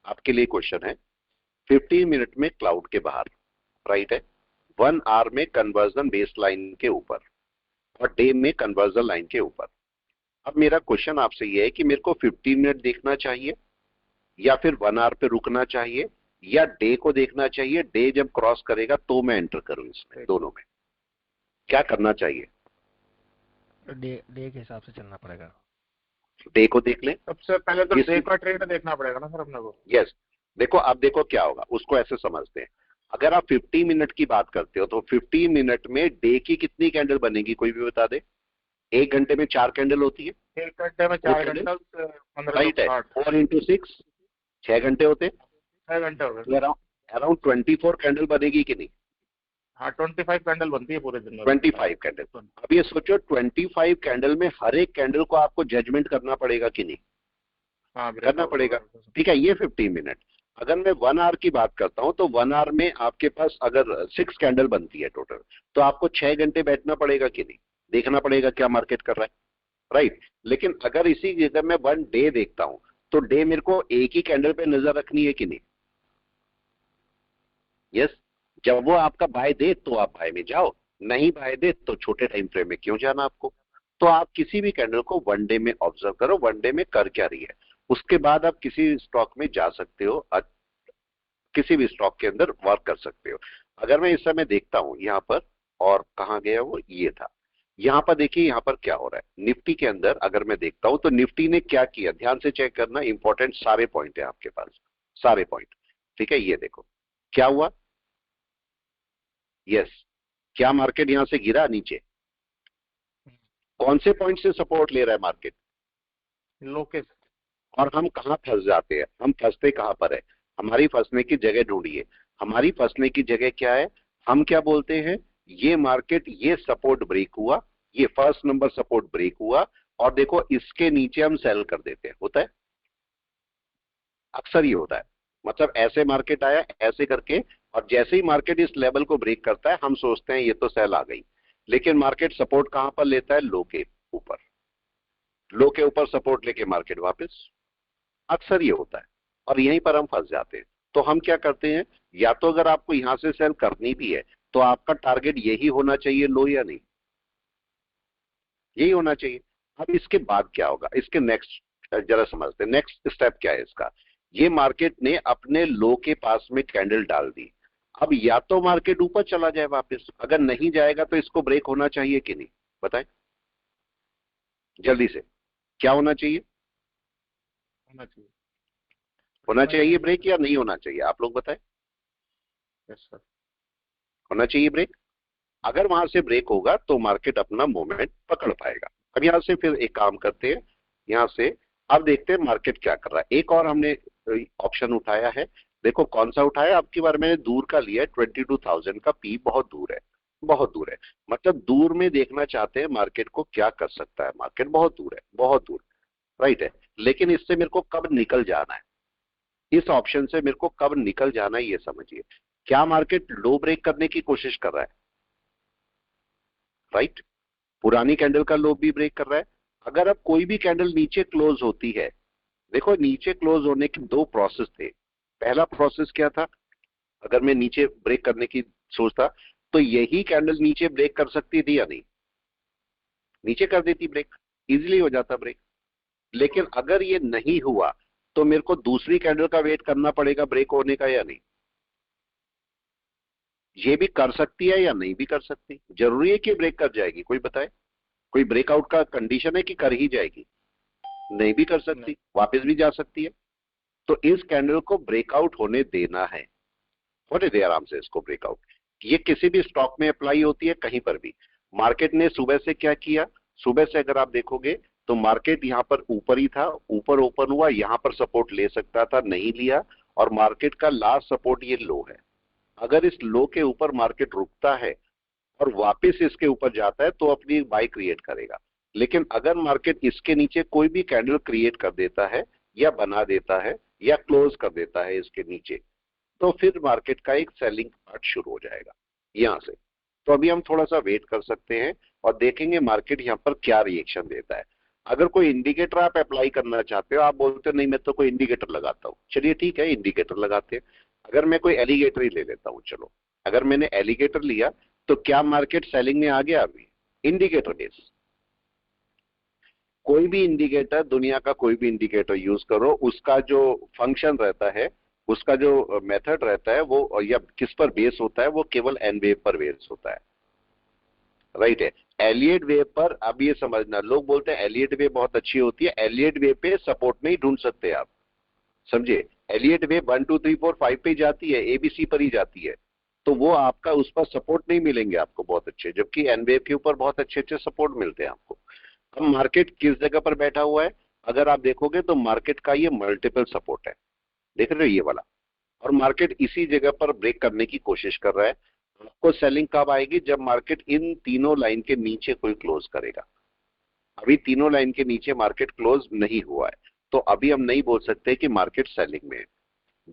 आपके लिए क्वेश्चन है, 15 मिनट में क्लाउड के बाहर, राइट है, 1 आवर में कन्वर्जन बेस लाइन के ऊपर और डे में कन्वर्जन लाइन के ऊपर। अब मेरा क्वेश्चन आपसे ये है कि मेरे को 15 मिनट देखना चाहिए या फिर 1 आवर पे रुकना चाहिए या डे को देखना चाहिए, डे जब क्रॉस करेगा तो मैं एंटर करूं, इसमें दोनों में क्या करना चाहिए? डे के हिसाब से चलना पड़ेगा। डे को देख लें। सबसे पहले तो डे का ट्रेंड देखना पड़ेगा ना सर अपने को। यस, देखो अब देखो क्या होगा, उसको ऐसे समझते हैं। अगर आप 50 मिनट की बात करते हो तो 50 मिनट में डे की कितनी कैंडल बनेगी, कोई भी बता दे? 1 घंटे में 4 कैंडल होती है। 1 घंटे में 4 कैंडल, राइट है, 4 इंटू 6 6 घंटे होते, 6 घंटे हो गए। अराउंड 24 कैंडल बनेगी कि नहीं? हाँ 25 कैंडल बनती है पूरे दिन में। 25 कैंडल। अब ये सोचो 25 कैंडल में हर एक कैंडल को आपको जजमेंट करना पड़ेगा कि नहीं? हाँ करना पड़ेगा। ठीक है, ये 15 मिनट। अगर मैं 1 आवर की बात करता हूं तो 1 आवर में आपके पास अगर 6 कैंडल बनती है टोटल, तो आपको 6 घंटे बैठना पड़ेगा कि नहीं? देखना पड़ेगा क्या मार्केट कर रहा है, राइट। लेकिन अगर इसी जगह मैं 1 डे देखता हूं तो डे मेरे को एक ही कैंडल पे नजर रखनी है कि नहीं? यस। जब वो आपका बाय दे तो आप बाय में जाओ, नहीं बाय दे तो छोटे टाइम फ्रेम में क्यों जाना आपको। तो आप किसी भी कैंडल को 1 डे में ऑब्जर्व करो, 1 डे में कर क्या रही है, उसके बाद आप किसी स्टॉक में जा सकते हो, किसी भी स्टॉक के अंदर वर्क कर सकते हो। अगर मैं इस समय देखता हूं यहाँ पर, और कहाँ गया वो, ये था, यहाँ पर देखिए यहाँ पर क्या हो रहा है निफ्टी के अंदर। अगर मैं देखता हूं तो निफ्टी ने क्या किया, ध्यान से चेक करना, इंपॉर्टेंट सारे पॉइंट है आपके पास, सारे पॉइंट। ठीक है, ये देखो क्या हुआ। यस, क्या मार्केट यहां से गिरा नीचे? कौन से पॉइंट से सपोर्ट ले रहा है मार्केट? लोकेश। और हम कहां फंस जाते हैं, हम फंसते कहां पर है? हमारी फंसने की जगह ढूंढिए। हमारी फंसने की जगह क्या है? हम क्या बोलते हैं, ये मार्केट, ये सपोर्ट ब्रेक हुआ, ये फर्स्ट नंबर सपोर्ट ब्रेक हुआ, और देखो इसके नीचे हम सेल कर देते हैं। होता है, अक्सर ये होता है। मतलब ऐसे मार्केट आया ऐसे करके, और जैसे ही मार्केट इस लेवल को ब्रेक करता है हम सोचते हैं ये तो सेल आ गई, लेकिन मार्केट सपोर्ट कहां पर लेता है? लो के ऊपर। लो के ऊपर सपोर्ट लेके मार्केट वापस, अक्सर ये होता है, और यहीं पर हम फंस जाते हैं। तो हम क्या करते हैं, या तो अगर आपको यहां से सेल करनी भी है तो आपका टारगेट यही होना चाहिए, लो या नहीं, यही होना चाहिए। अब इसके बाद क्या होगा, इसके नेक्स्ट जरा समझते हैं, नेक्स्ट स्टेप क्या है इसका। ये मार्केट ने अपने लो के पास में कैंडल डाल दी। अब या तो मार्केट ऊपर चला जाए वापस, अगर नहीं जाएगा तो इसको ब्रेक होना चाहिए कि नहीं, बताएं जल्दी से, क्या होना चाहिए? होना चाहिए। होना चाहिए ब्रेक या नहीं होना चाहिए, आप लोग बताएं। Yes sir. होना चाहिए ब्रेक। अगर वहां से ब्रेक होगा तो मार्केट अपना मोमेंट पकड़ पाएगा। अब यहां से फिर एक काम करते हैं, यहां से अब देखते हैं मार्केट क्या कर रहा है। एक और हमने ऑप्शन उठाया है, देखो कौन सा उठाया, अब की बार मैंने दूर का लिया है, 22,000 का पी, बहुत दूर है, बहुत दूर है। मतलब दूर में देखना चाहते हैं मार्केट को क्या कर सकता है, मार्केट बहुत दूर है, बहुत दूर, राइट है। लेकिन इससे मेरे को कब निकल जाना है, इस ऑप्शन से मेरे को कब निकल जाना है ये समझिए। क्या मार्केट लो ब्रेक करने की कोशिश कर रहा है, राइट, पुरानी कैंडल का लो भी ब्रेक कर रहा है। अगर अब कोई भी कैंडल नीचे क्लोज होती है, देखो नीचे क्लोज होने के 2 प्रोसेस थे। पहला प्रोसेस क्या था, अगर मैं नीचे ब्रेक करने की सोचता तो यही कैंडल नीचे ब्रेक कर सकती थी या नहीं? नीचे कर देती ब्रेक, इजीली हो जाता ब्रेक। लेकिन अगर ये नहीं हुआ तो मेरे को दूसरी कैंडल का वेट करना पड़ेगा ब्रेक होने का या नहीं? ये भी कर सकती है या नहीं भी कर सकती? जरूरी है कि ब्रेक कर जाएगी? कोई बताए, कोई ब्रेकआउट का कंडीशन है कि कर ही जाएगी? नहीं भी कर सकती, वापस भी जा सकती है। तो इस कैंडल को ब्रेकआउट होने देना है, होने दे आराम से इसको ब्रेकआउट। ये किसी भी स्टॉक में अप्लाई होती है, कहीं पर भी। मार्केट ने सुबह से क्या किया, सुबह से अगर आप देखोगे तो मार्केट यहां पर ऊपर ही था, ऊपर ओपन हुआ, यहां पर सपोर्ट ले सकता था, नहीं लिया, और मार्केट का लास्ट सपोर्ट ये लो है। अगर इस लो के ऊपर मार्केट रुकता है और वापस इसके ऊपर जाता है तो अपनी बाय क्रिएट करेगा। लेकिन अगर मार्केट इसके नीचे कोई भी कैंडल क्रिएट कर देता है या बना देता है या क्लोज कर देता है इसके नीचे, तो फिर मार्केट का एक सेलिंग पार्ट शुरू हो जाएगा यहां से। तो अभी हम थोड़ा सा वेट कर सकते हैं और देखेंगे मार्केट यहां पर क्या रिएक्शन देता है। अगर कोई इंडिकेटर आप अप्लाई करना चाहते हो, आप बोलते हो नहीं मैं तो कोई इंडिकेटर लगाता हूं, चलिए ठीक है इंडिकेटर लगाते हैं। अगर मैं कोई एलिगेटर ही ले लेता हूं, चलो अगर मैंने एलिगेटर लिया तो क्या मार्केट सेलिंग में आ गया? अभी इंडिकेटर बेस, कोई भी इंडिकेटर, दुनिया का कोई भी इंडिकेटर यूज करो, उसका जो फंक्शन रहता है, उसका जो मेथड रहता है वो, या किस पर बेस होता है, वो केवल एन वेव पर बेस होता है, राइट है। एलियट वेव पर, अब ये समझना, लोग बोलते हैं एलियट वेव बहुत अच्छी होती है, एलियट वेव पे सपोर्ट नहीं ढूंढ सकते आप, समझे। एलियट वेव 1 2 3 4 5 पे जाती है, एबीसी पर ही जाती है, तो वो आपका उस पर सपोर्ट नहीं मिलेंगे आपको बहुत अच्छे, जबकि एन वेव के ऊपर बहुत अच्छे अच्छे सपोर्ट मिलते हैं आपको। अब मार्केट किस जगह पर बैठा हुआ है, अगर आप देखोगे तो मार्केट का ये मल्टीपल सपोर्ट है, देख रहे हो ये वाला, और मार्केट इसी जगह पर ब्रेक करने की कोशिश कर रहा है। आपको सेलिंग कब आएगी? जब मार्केट इन तीनों लाइन के नीचे कोई क्लोज करेगा। अभी तीनों लाइन के नीचे मार्केट क्लोज नहीं हुआ है, तो अभी हम नहीं बोल सकते कि मार्केट सेलिंग में है।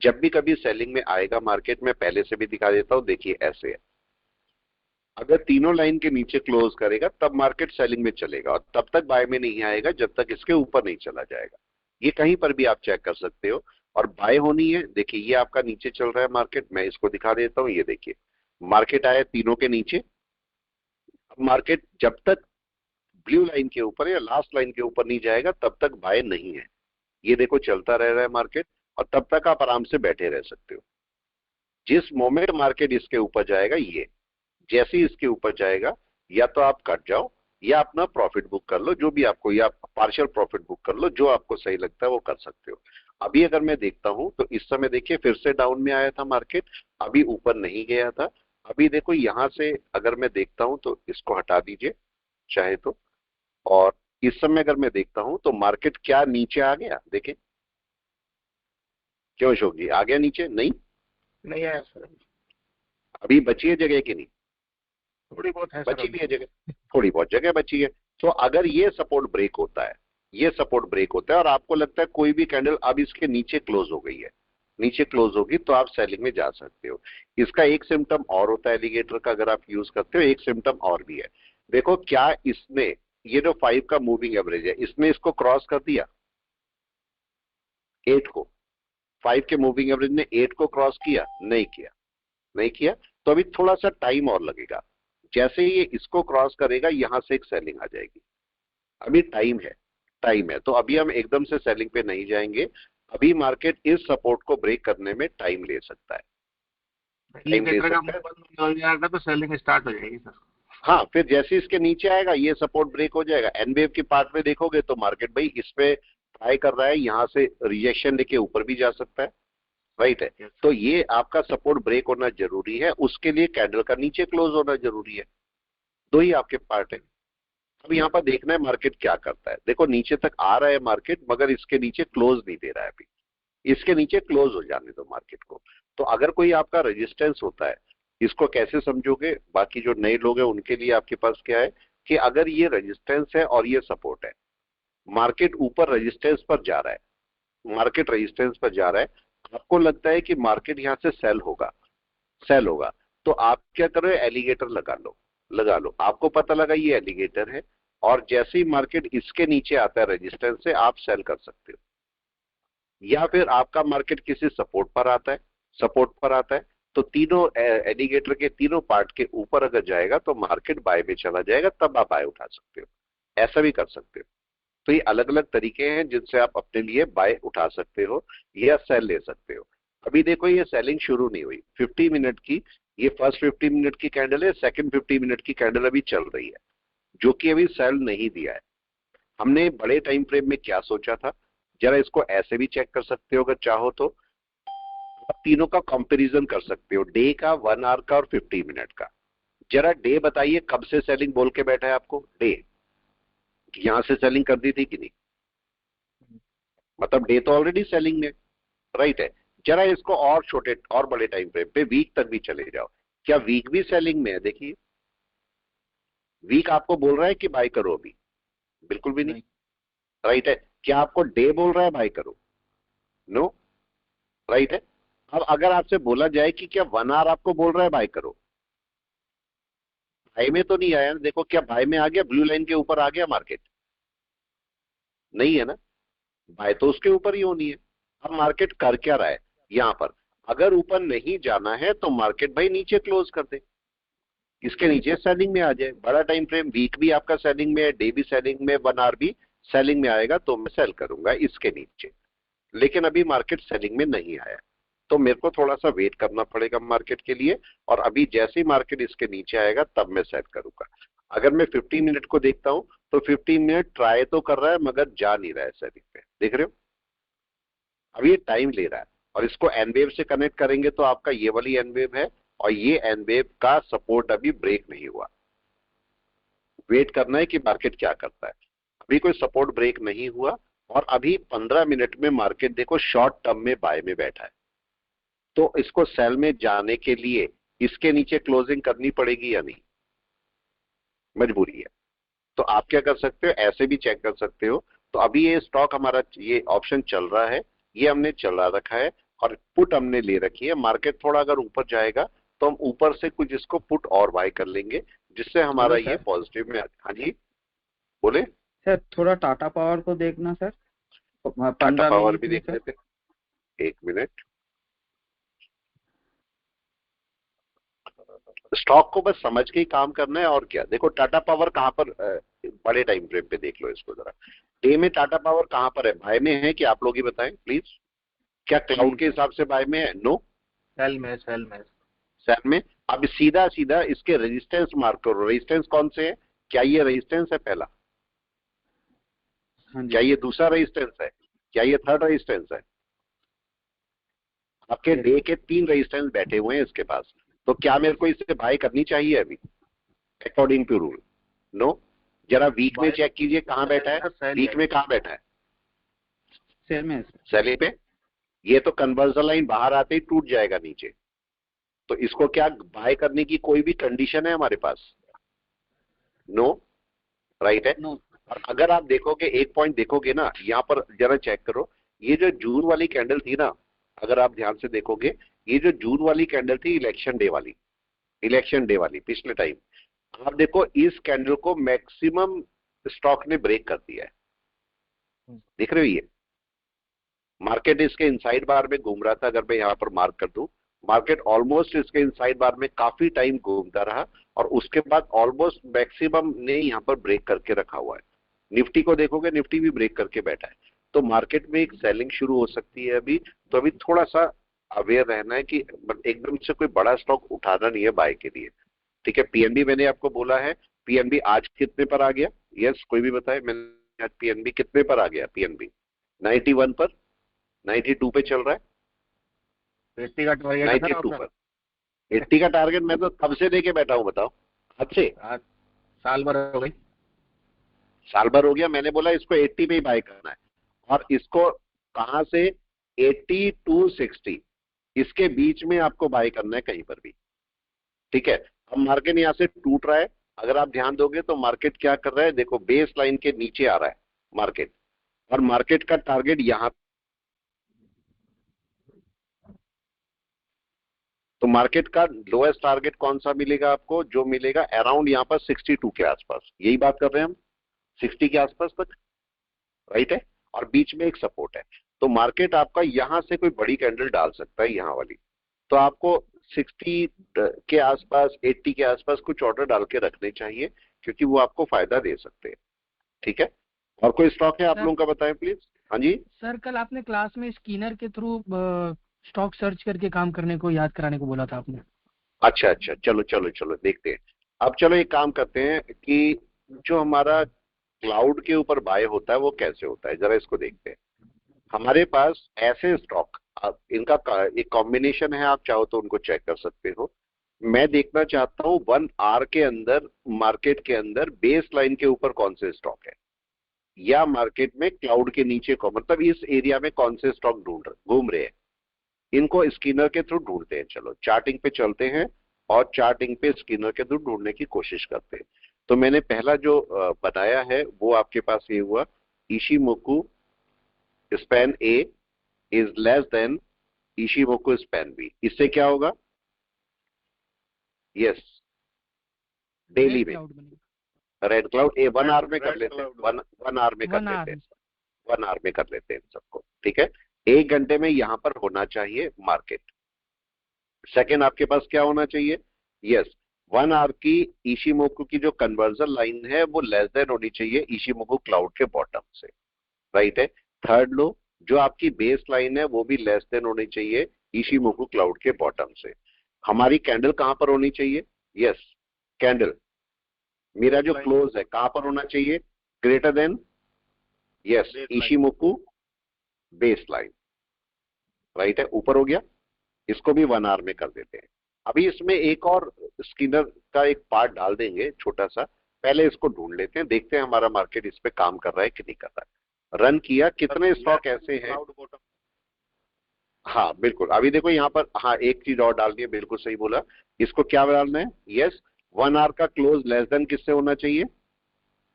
जब भी कभी सेलिंग में आएगा मार्केट, में पहले से भी दिखा देता हूं, देखिए ऐसे है, अगर तीनों लाइन के नीचे क्लोज करेगा तब मार्केट सेलिंग में चलेगा, और तब तक बाय में नहीं आएगा जब तक इसके ऊपर नहीं चला जाएगा। ये कहीं पर भी आप चेक कर सकते हो। और बाय होनी है, देखिए ये आपका नीचे चल रहा है मार्केट, मैं इसको दिखा देता हूं, ये देखिए मार्केट आया तीनों के नीचे। अब मार्केट जब तक ब्लू लाइन के ऊपर या लास्ट लाइन के ऊपर नहीं जाएगा तब तक बाय नहीं है। ये देखो चलता रह रहा है मार्केट, और तब तक आप आराम से बैठे रह सकते हो। जिस मोमेंट मार्केट इसके ऊपर जाएगा, ये जैसे ही इसके ऊपर जाएगा, या तो आप कट जाओ या अपना प्रॉफिट बुक कर लो, जो भी आपको, या पार्शियल प्रॉफिट बुक कर लो, जो आपको सही लगता है वो कर सकते हो। अभी अगर मैं देखता हूं तो इस समय देखिए फिर से डाउन में आया था मार्केट, अभी ऊपर नहीं गया था। अभी देखो यहां से अगर मैं देखता हूं तो इसको हटा दीजिए चाहे तो, और इस समय अगर मैं देखता हूं तो मार्केट क्या नीचे आ गया? देखें, क्यों अशोक जी आ गया नीचे? नहीं नहीं आया सर, अभी बची है जगह कि नहीं? थोड़ी बहुत है सर, बची भी है जगह, थोड़ी बहुत जगह बची है। तो अगर ये सपोर्ट ब्रेक होता है, ये सपोर्ट ब्रेक होता है और आपको लगता है कोई भी कैंडल अब इसके नीचे क्लोज हो गई है, नीचे क्लोज होगी, तो आप सेलिंग में जा सकते हो। इसका एक सिम्टम और होता है एलिगेटर का, अगर आप यूज करते हो, एक सिम्टम और भी है। देखो क्या इसने, ये जो 5 का मूविंग एवरेज है, इसने इसको क्रॉस कर दिया 8 को? 5 के मूविंग एवरेज ने 8 को क्रॉस किया? नहीं किया, नहीं किया। तो अभी थोड़ा सा टाइम और लगेगा, जैसे ही ये इसको क्रॉस करेगा यहां से एक सेलिंग आ जाएगी। अभी टाइम है, टाइम है, तो अभी हम एकदम से सेलिंग पे नहीं जाएंगे। अभी मार्केट इस सपोर्ट को ब्रेक करने में टाइम ले सकता है, टाइम ले इंडिकेटर का सकता है। मुंह बंद हो जाएगा तो सेलिंग स्टार्ट हो जाएगी सर। हाँ, फिर जैसे इसके नीचे आएगा ये सपोर्ट ब्रेक हो जाएगा। एन वेव के पार्ट में देखोगे तो मार्केट भाई इस पे ट्राई कर रहा है, यहाँ से रिजेक्शन लेके ऊपर भी जा सकता है, राइट है। तो ये आपका सपोर्ट ब्रेक होना जरूरी है, उसके लिए कैंडल का नीचे क्लोज होना जरूरी है। दो ही आपके पार्ट है। अब यहाँ पर देखना है मार्केट क्या करता है। देखो नीचे तक आ रहा है मार्केट, मगर इसके नीचे क्लोज नहीं दे रहा है अभी, इसके नीचे क्लोज हो जाने दो मार्केट को। तो अगर कोई आपका रेजिस्टेंस होता है, इसको कैसे समझोगे, बाकी जो नए लोग हैं उनके लिए आपके पास क्या है कि अगर ये रेजिस्टेंस है और ये सपोर्ट है, मार्केट ऊपर रेजिस्टेंस पर जा रहा है, मार्केट रेजिस्टेंस पर जा रहा है, आपको लगता है कि मार्केट यहाँ से सेल होगा, सेल होगा, तो आप क्या करो, एलिगेटर लगा लो, लगा लो। आपको पता लगा ये एलिगेटर है, और जैसे ही मार्केट इसके नीचे आता है रेजिस्टेंस से, आप सेल कर सकते हो। या फिर आपका मार्केट किसी सपोर्ट पर आता है, सपोर्ट पर आता है, तो तीनों एलिगेटर के तीनों पार्ट के ऊपर अगर जाएगा तो मार्केट बाय में चला जाएगा, तब आप बाय उठा सकते हो, ऐसा भी कर सकते हो। तो ये अलग अलग तरीके हैं जिनसे आप अपने लिए बाय उठा सकते हो या सेल ले सकते हो। अभी देखो ये सेलिंग शुरू नहीं हुई 50 मिनट की, ये फर्स्ट 50 मिनट की कैंडल है, सेकंड 50 मिनट की कैंडल अभी चल रही है जो कि अभी सेल नहीं दिया है। हमने बड़े टाइम फ्रेम में क्या सोचा था, जरा इसको ऐसे भी चेक कर सकते हो अगर चाहो तो। आप तीनों का कंपैरिजन कर सकते हो, डे का, 1 आवर का और 50 मिनट का। जरा डे बताइए कब से सेलिंग बोल के बैठा है आपको, डे यहां से सेलिंग कर दी थी कि नहीं, मतलब डे तो ऑलरेडी सेलिंग में, राइट है। जरा इसको और छोटे और बड़े टाइम फ्रेम पे वीक तक भी चले जाओ, क्या वीक भी सेलिंग में है? देखिए वीक आपको बोल रहा है कि बाय करो अभी, बिल्कुल भी नहीं, राइट है। क्या आपको डे बोल रहा है बाय करो? नो, राइट है। अब अगर आपसे बोला जाए कि क्या 1 आवर आपको बोल रहा है बाय करो, बाय में तो नहीं आया ना। देखो क्या बाय में आ गया, ब्लू लाइन के ऊपर आ गया मार्केट? नहीं है ना, बाय तो उसके ऊपर ही होनी है। अब मार्केट कर क्या रहा है यहां पर, अगर ऊपर नहीं जाना है तो मार्केट भाई नीचे क्लोज कर दे, इसके नीचे सेलिंग में आ जाए। बड़ा टाइम फ्रेम वीक भी आपका सेलिंग में है, डे भी सेलिंग में, 1 आवर भी सेलिंग में आएगा तो मैं सेल करूंगा इसके नीचे। लेकिन अभी मार्केट सेलिंग में नहीं आया तो मेरे को थोड़ा सा वेट करना पड़ेगा मार्केट के लिए, और अभी जैसे ही मार्केट इसके नीचे आएगा तब मैं सेल करूंगा। अगर मैं 50 मिनट को देखता हूं तो 50 मिनट ट्राई तो कर रहा है मगर जा नहीं रहा है सेलिंग पे, देख रहे हो। अब ये टाइम ले रहा है, और इसको एन वेव से कनेक्ट करेंगे तो आपका ये वाली एन वेव है, और ये एन वेव का सपोर्ट अभी ब्रेक नहीं हुआ। वेट करना है कि मार्केट क्या करता है। अभी कोई सपोर्ट ब्रेक नहीं हुआ, और अभी 15 मिनट में मार्केट देखो शॉर्ट टर्म में बाय में बैठा है, तो इसको सेल में जाने के लिए इसके नीचे क्लोजिंग करनी पड़ेगी या नहीं, मजबूरी है। तो आप क्या कर सकते हो, ऐसे भी चेक कर सकते हो। तो अभी ये स्टॉक हमारा, ये ऑप्शन चल रहा है, ये हमने चला रखा है, और पुट हमने ले रखी है। मार्केट थोड़ा अगर ऊपर जाएगा तो हम ऊपर से कुछ इसको पुट और बाय कर लेंगे, जिससे हमारा हेलो ये सर। पॉजिटिव में। हाँ जी बोले। सर थोड़ा टाटा पावर को देखना सर, टाटा 15 पावर मिनट भी में देख सर। लेते, एक मिनट। स्टॉक को बस समझ के ही काम करना है, और क्या। देखो टाटा पावर कहां पर, बड़े टाइम फ्रेम पे देख लो इसको जरा। डे में टाटा पावर कहां पर है, बाय में है कि आप लोग ही बताएं प्लीज। क्या क्लाउड के हिसाब से बाय में है? नो, सेल में, सेल में। सेल में। अब सीधा सीधा इसके रेजिस्टेंस मार्क करो, रेजिस्टेंस कौन से है, क्या ये रेजिस्टेंस है पहला, हाँ जी क्या ये सर। दूसरा रेजिस्टेंस है, क्या ये थर्ड रेजिस्टेंस है? आपके Yes, डे के 3 रेजिस्टेंस बैठे हुए हैं इसके पास, तो क्या मेरे को इसे बाय करनी चाहिए अभी अकॉर्डिंग टू रूल? नो। जरा वीक में बाय चेक कीजिए कहां बैठा है, सेल वीक है। में कहां बैठा है, सेल में है सर। सेलिंग पे। ये तो कन्वर्जन लाइन बाहर आते ही टूट जाएगा नीचे, तो इसको क्या बाय करने की कोई भी कंडीशन है हमारे पास? नो, राइट है। नो। और अगर आप देखोगे, एक पॉइंट देखोगे ना यहाँ पर, जरा चेक करो, ये जो जून वाली कैंडल थी ना, अगर आप ध्यान से देखोगे, ये जो जून वाली कैंडल थी इलेक्शन डे वाली, इलेक्शन डे वाली पिछले टाइम, आप देखो इस कैंडल को मैक्सिमम स्टॉक ने ब्रेक कर दिया है, देख रहे हो। ये मार्केट इसके इनसाइड बार में घूम रहा था, अगर मैं यहाँ पर मार्क कर दूं, मार्केट ऑलमोस्ट इसके इनसाइड बार में काफी टाइम घूमता रहा, और उसके बाद ऑलमोस्ट मैक्सिमम ने यहाँ पर ब्रेक करके रखा हुआ है। निफ्टी को देखोगे, निफ्टी भी ब्रेक करके बैठा है, तो मार्केट में एक सेलिंग शुरू हो सकती है अभी। तो अभी थोड़ा सा अवेयर रहना है कि एकदम से कोई बड़ा स्टॉक उठाना नहीं है बाय के लिए, ठीक है। पीएनबी मैंने आपको बोला है, पीएनबी आज कितने पर आ गया? यस, कोई भी बताए, मैंने आज पीएनबी कितने पर आ गया? पीएनबी 91 पर, 92 पे चल रहा है, 80 का टारगेट है सर 92 आपका। पर। 80 का टारगेट मैं तो तब से लेके बैठा हूं, बताओ हद से। आज साल भर हो गई। साल भर हो गया, मैंने बोला इसको 80 पे ही बाय करना है, और इसको कहां से, 80 टू 60 इसके बीच में आपको बाय करना है कहीं पर भी, ठीक है। अब मार्केट यहां से टूट रहा है, अगर आप ध्यान दोगे तो मार्केट क्या कर रहा है, देखो बेस लाइन के नीचे आ रहा है मार्केट, और मार्केट का टारगेट यहां, तो मार्केट का लोएस्ट टारगेट कौन सा मिलेगा आपको, जो मिलेगा अराउंड यहाँ पर 62 के आसपास, यही बात कर रहे हैं हम, 60 के आसपास तक, राइट है। और बीच में एक सपोर्ट है, तो मार्केट आपका यहां से कोई बड़ी कैंडल डाल सकता है यहाँ वाली, तो आपको 60 के आसपास, 80 के आसपास कुछ ऑर्डर डाल के रखने चाहिए, क्योंकि वो आपको फायदा दे सकते हैं, ठीक है। और कोई स्टॉक है आप सर लोगों का, बताएं प्लीज। हाँ जी। सर कल आपने क्लास में स्कैनर के थ्रू स्टॉक सर्च करके काम करने को याद कराने को बोला था आपने। अच्छा अच्छा, चलो चलो चलो देखते हैं। अब चलो एक काम करते हैं कि जो हमारा क्लाउड के ऊपर बाय होता है वो कैसे होता है, जरा इसको देखते हैं। हमारे पास ऐसे स्टॉक, इनका एक कॉम्बिनेशन है, आप चाहो तो उनको चेक कर सकते हो। मैं देखना चाहता हूं 1 आवर के अंदर मार्केट के अंदर बेस लाइन के ऊपर कौन से स्टॉक है, या मार्केट में क्लाउड के नीचे को, मतलब इस एरिया में कौन से स्टॉक घूम रहे हैं, इनको स्कैनर के थ्रू ढूंढते हैं। चलो चार्टिंग पे चलते हैं और चार्टिंग पे स्कैनर के थ्रू ढूंढने की कोशिश करते हैं। तो मैंने पहला जो बनाया है वो आपके पास ये हुआ, Ichimoku span A is less than Ichimoku span B. इससे क्या होगा? यस, डेली रेड में क्लाउड बनेगा। रेड क्लाउड ए 1 आवर में कर रेड लेते हैं, क्लाउड 1 आवर में कर 1 लेते आवर हैं, में। 1 आवर में कर लेते हैं सबको, ठीक है। 1 घंटे में यहां पर होना चाहिए मार्केट। सेकेंड आपके पास क्या होना चाहिए? यस, 1 आवर की इशिमोकु की जो कन्वर्जन लाइन है वो लेस देन होनी चाहिए इशिमोकु क्लाउड के बॉटम से, राइट है। थर्ड लो, जो आपकी बेस लाइन है वो भी लेस देन होनी चाहिए इशिमोकु क्लाउड के बॉटम से। हमारी कैंडल कहां पर होनी चाहिए? यस, कैंडल मेरा जो क्लोज है कहां पर होना चाहिए? Greater than, yes, Ichimoku base line, right है, ऊपर हो गया। इसको भी 1 आवर में कर देते हैं। अभी इसमें एक और स्किनर का एक पार्ट डाल देंगे छोटा सा, पहले इसको ढूंढ लेते हैं, देखते हैं हमारा मार्केट इस पे काम कर रहा है कि नहीं कर रहा है। रन किया, कितने स्टॉक ऐसे हैं? हाँ बिल्कुल, अभी देखो यहाँ पर, हाँ एक चीज और डालनी है, बिल्कुल सही बोला। इसको क्या डालना है? यस, 1 आवर का क्लोज लेस देन किससे होना चाहिए?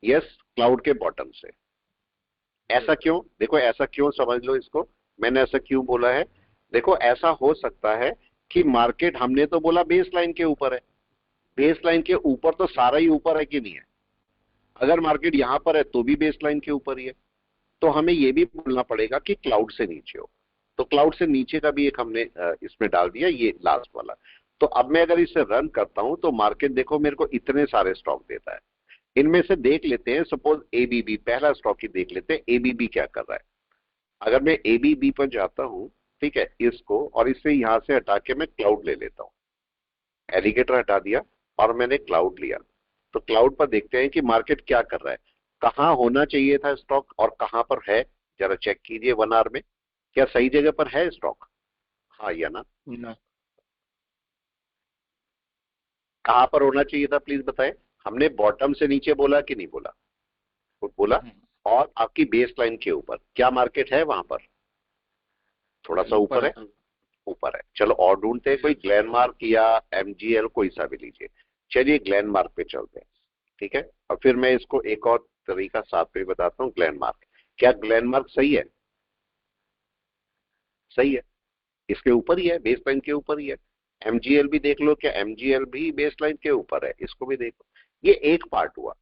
यस, क्लाउड के बॉटम से। ऐसा क्यों? देखो ऐसा क्यों, समझ लो इसको, मैंने ऐसा क्यों बोला है। देखो ऐसा हो सकता है कि मार्केट, हमने तो बोला बेस लाइन के ऊपर है, बेस लाइन के ऊपर तो सारा ही ऊपर है कि नहीं है? अगर मार्केट यहां पर है तो भी बेस लाइन के ऊपर ही है, तो हमें यह भी बोलना पड़ेगा कि क्लाउड से नीचे हो। तो क्लाउड से नीचे का भी एक हमने इसमें डाल दिया, ये लास्ट वाला। तो अब मैं अगर इसे रन करता हूं तो मार्केट देखो मेरे को इतने सारे स्टॉक देता है। इनमें से देख लेते हैं, सपोज एबीबी पहला स्टॉक ही देख लेते हैं, एबीबी क्या कर रहा है। अगर मैं एबीबी पर जाता हूं, ठीक है, इसको और इसे यहां से हटा के मैं क्लाउड ले लेता हूं, एलिगेटर हटा दिया और मैंने क्लाउड लिया। तो क्लाउड पर देखते हैं कि मार्केट क्या कर रहा है, कहां होना चाहिए था स्टॉक और कहां पर है। जरा चेक कीजिए 1 आवर में, क्या सही जगह पर है स्टॉक? हाँ या ना? कहां पर होना चाहिए था प्लीज बताएं। हमने बॉटम से नीचे बोला कि नहीं बोला? बोला। और आपकी बेस लाइन के ऊपर क्या मार्केट है वहां पर? थोड़ा सा ऊपर है, ऊपर है। चलो और ढूंढते हैं, कोई ग्लैनमार्क या एमजीएल कोई सा भी लीजिए। चलिए ग्लैनमार्क पे चलते हैं, ठीक है। और फिर मैं इसको एक और तरीका साथ में बताता हूँ। ग्लैनमार्क, क्या ग्लैनमार्क सही है? सही है, इसके ऊपर ही है, बेस लाइन के ऊपर ही है। एमजीएल भी देख लो, क्या एमजीएल भी बेस लाइन के ऊपर है? इसको भी देखो। ये एक पार्ट हुआ,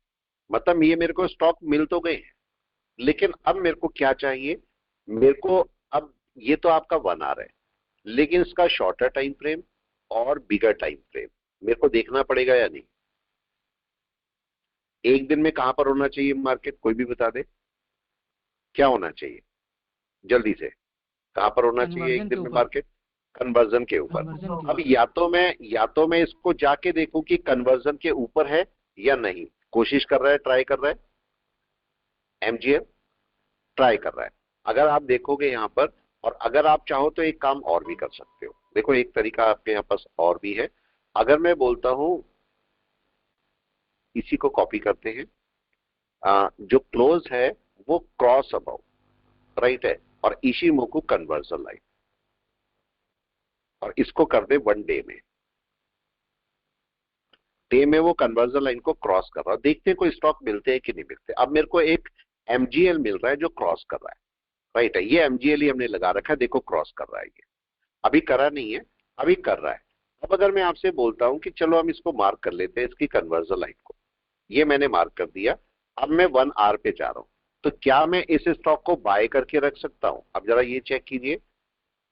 मतलब ये मेरे को स्टॉक मिल तो गए हैं, लेकिन अब मेरे को क्या चाहिए? मेरे को अब, ये तो आपका 1 आवर है, लेकिन इसका शॉर्टर टाइम फ्रेम और बिगर टाइम फ्रेम मेरे को देखना पड़ेगा या नहीं? एक दिन में कहां पर होना चाहिए मार्केट, कोई भी बता दे, क्या होना चाहिए जल्दी से, कहां पर होना चाहिए एक कन्वर्जन के दिन में ऊपर। मार्केट? कन्वर्जन के ऊपर। कन्वर्जन के अब ऊपर। या तो मैं इसको जाके देखूं कि कन्वर्जन के ऊपर है या नहीं। कोशिश कर रहा है, ट्राई कर रहा है, एमजीएल ट्राई कर रहा है। अगर आप देखोगे यहां पर, और अगर आप चाहो तो एक काम और भी कर सकते हो। देखो एक तरीका आपके यहाँ पास और भी है। अगर मैं बोलता हूं, इसी को कॉपी करते हैं, जो क्लोज है वो क्रॉस अबाउ, राइट है, और इशिमोकु कन्वर्जन लाइन, और इसको कर दे 1 डे में। डे में वो कन्वर्जन लाइन को क्रॉस कर रहा है, देखते हैं कोई स्टॉक मिलते हैं कि नहीं मिलते। अब मेरे को एक एमजीएल मिल रहा है जो क्रॉस कर रहा है, राइट है, ये एमजीएल ही हमने लगा रखा है, देखो क्रॉस कर रहा है। ये अभी करा नहीं है, अभी कर रहा है। अब अगर मैं आपसे बोलता हूं कि चलो हम इसको मार्क कर लेते हैं, इसकी कन्वर्जन लाइन को, ये मैंने मार्क कर दिया। अब मैं 1 आवर पे जा रहा हूं, तो क्या मैं इस स्टॉक को बाय करके रख सकता हूं? अब जरा ये चेक कीजिए।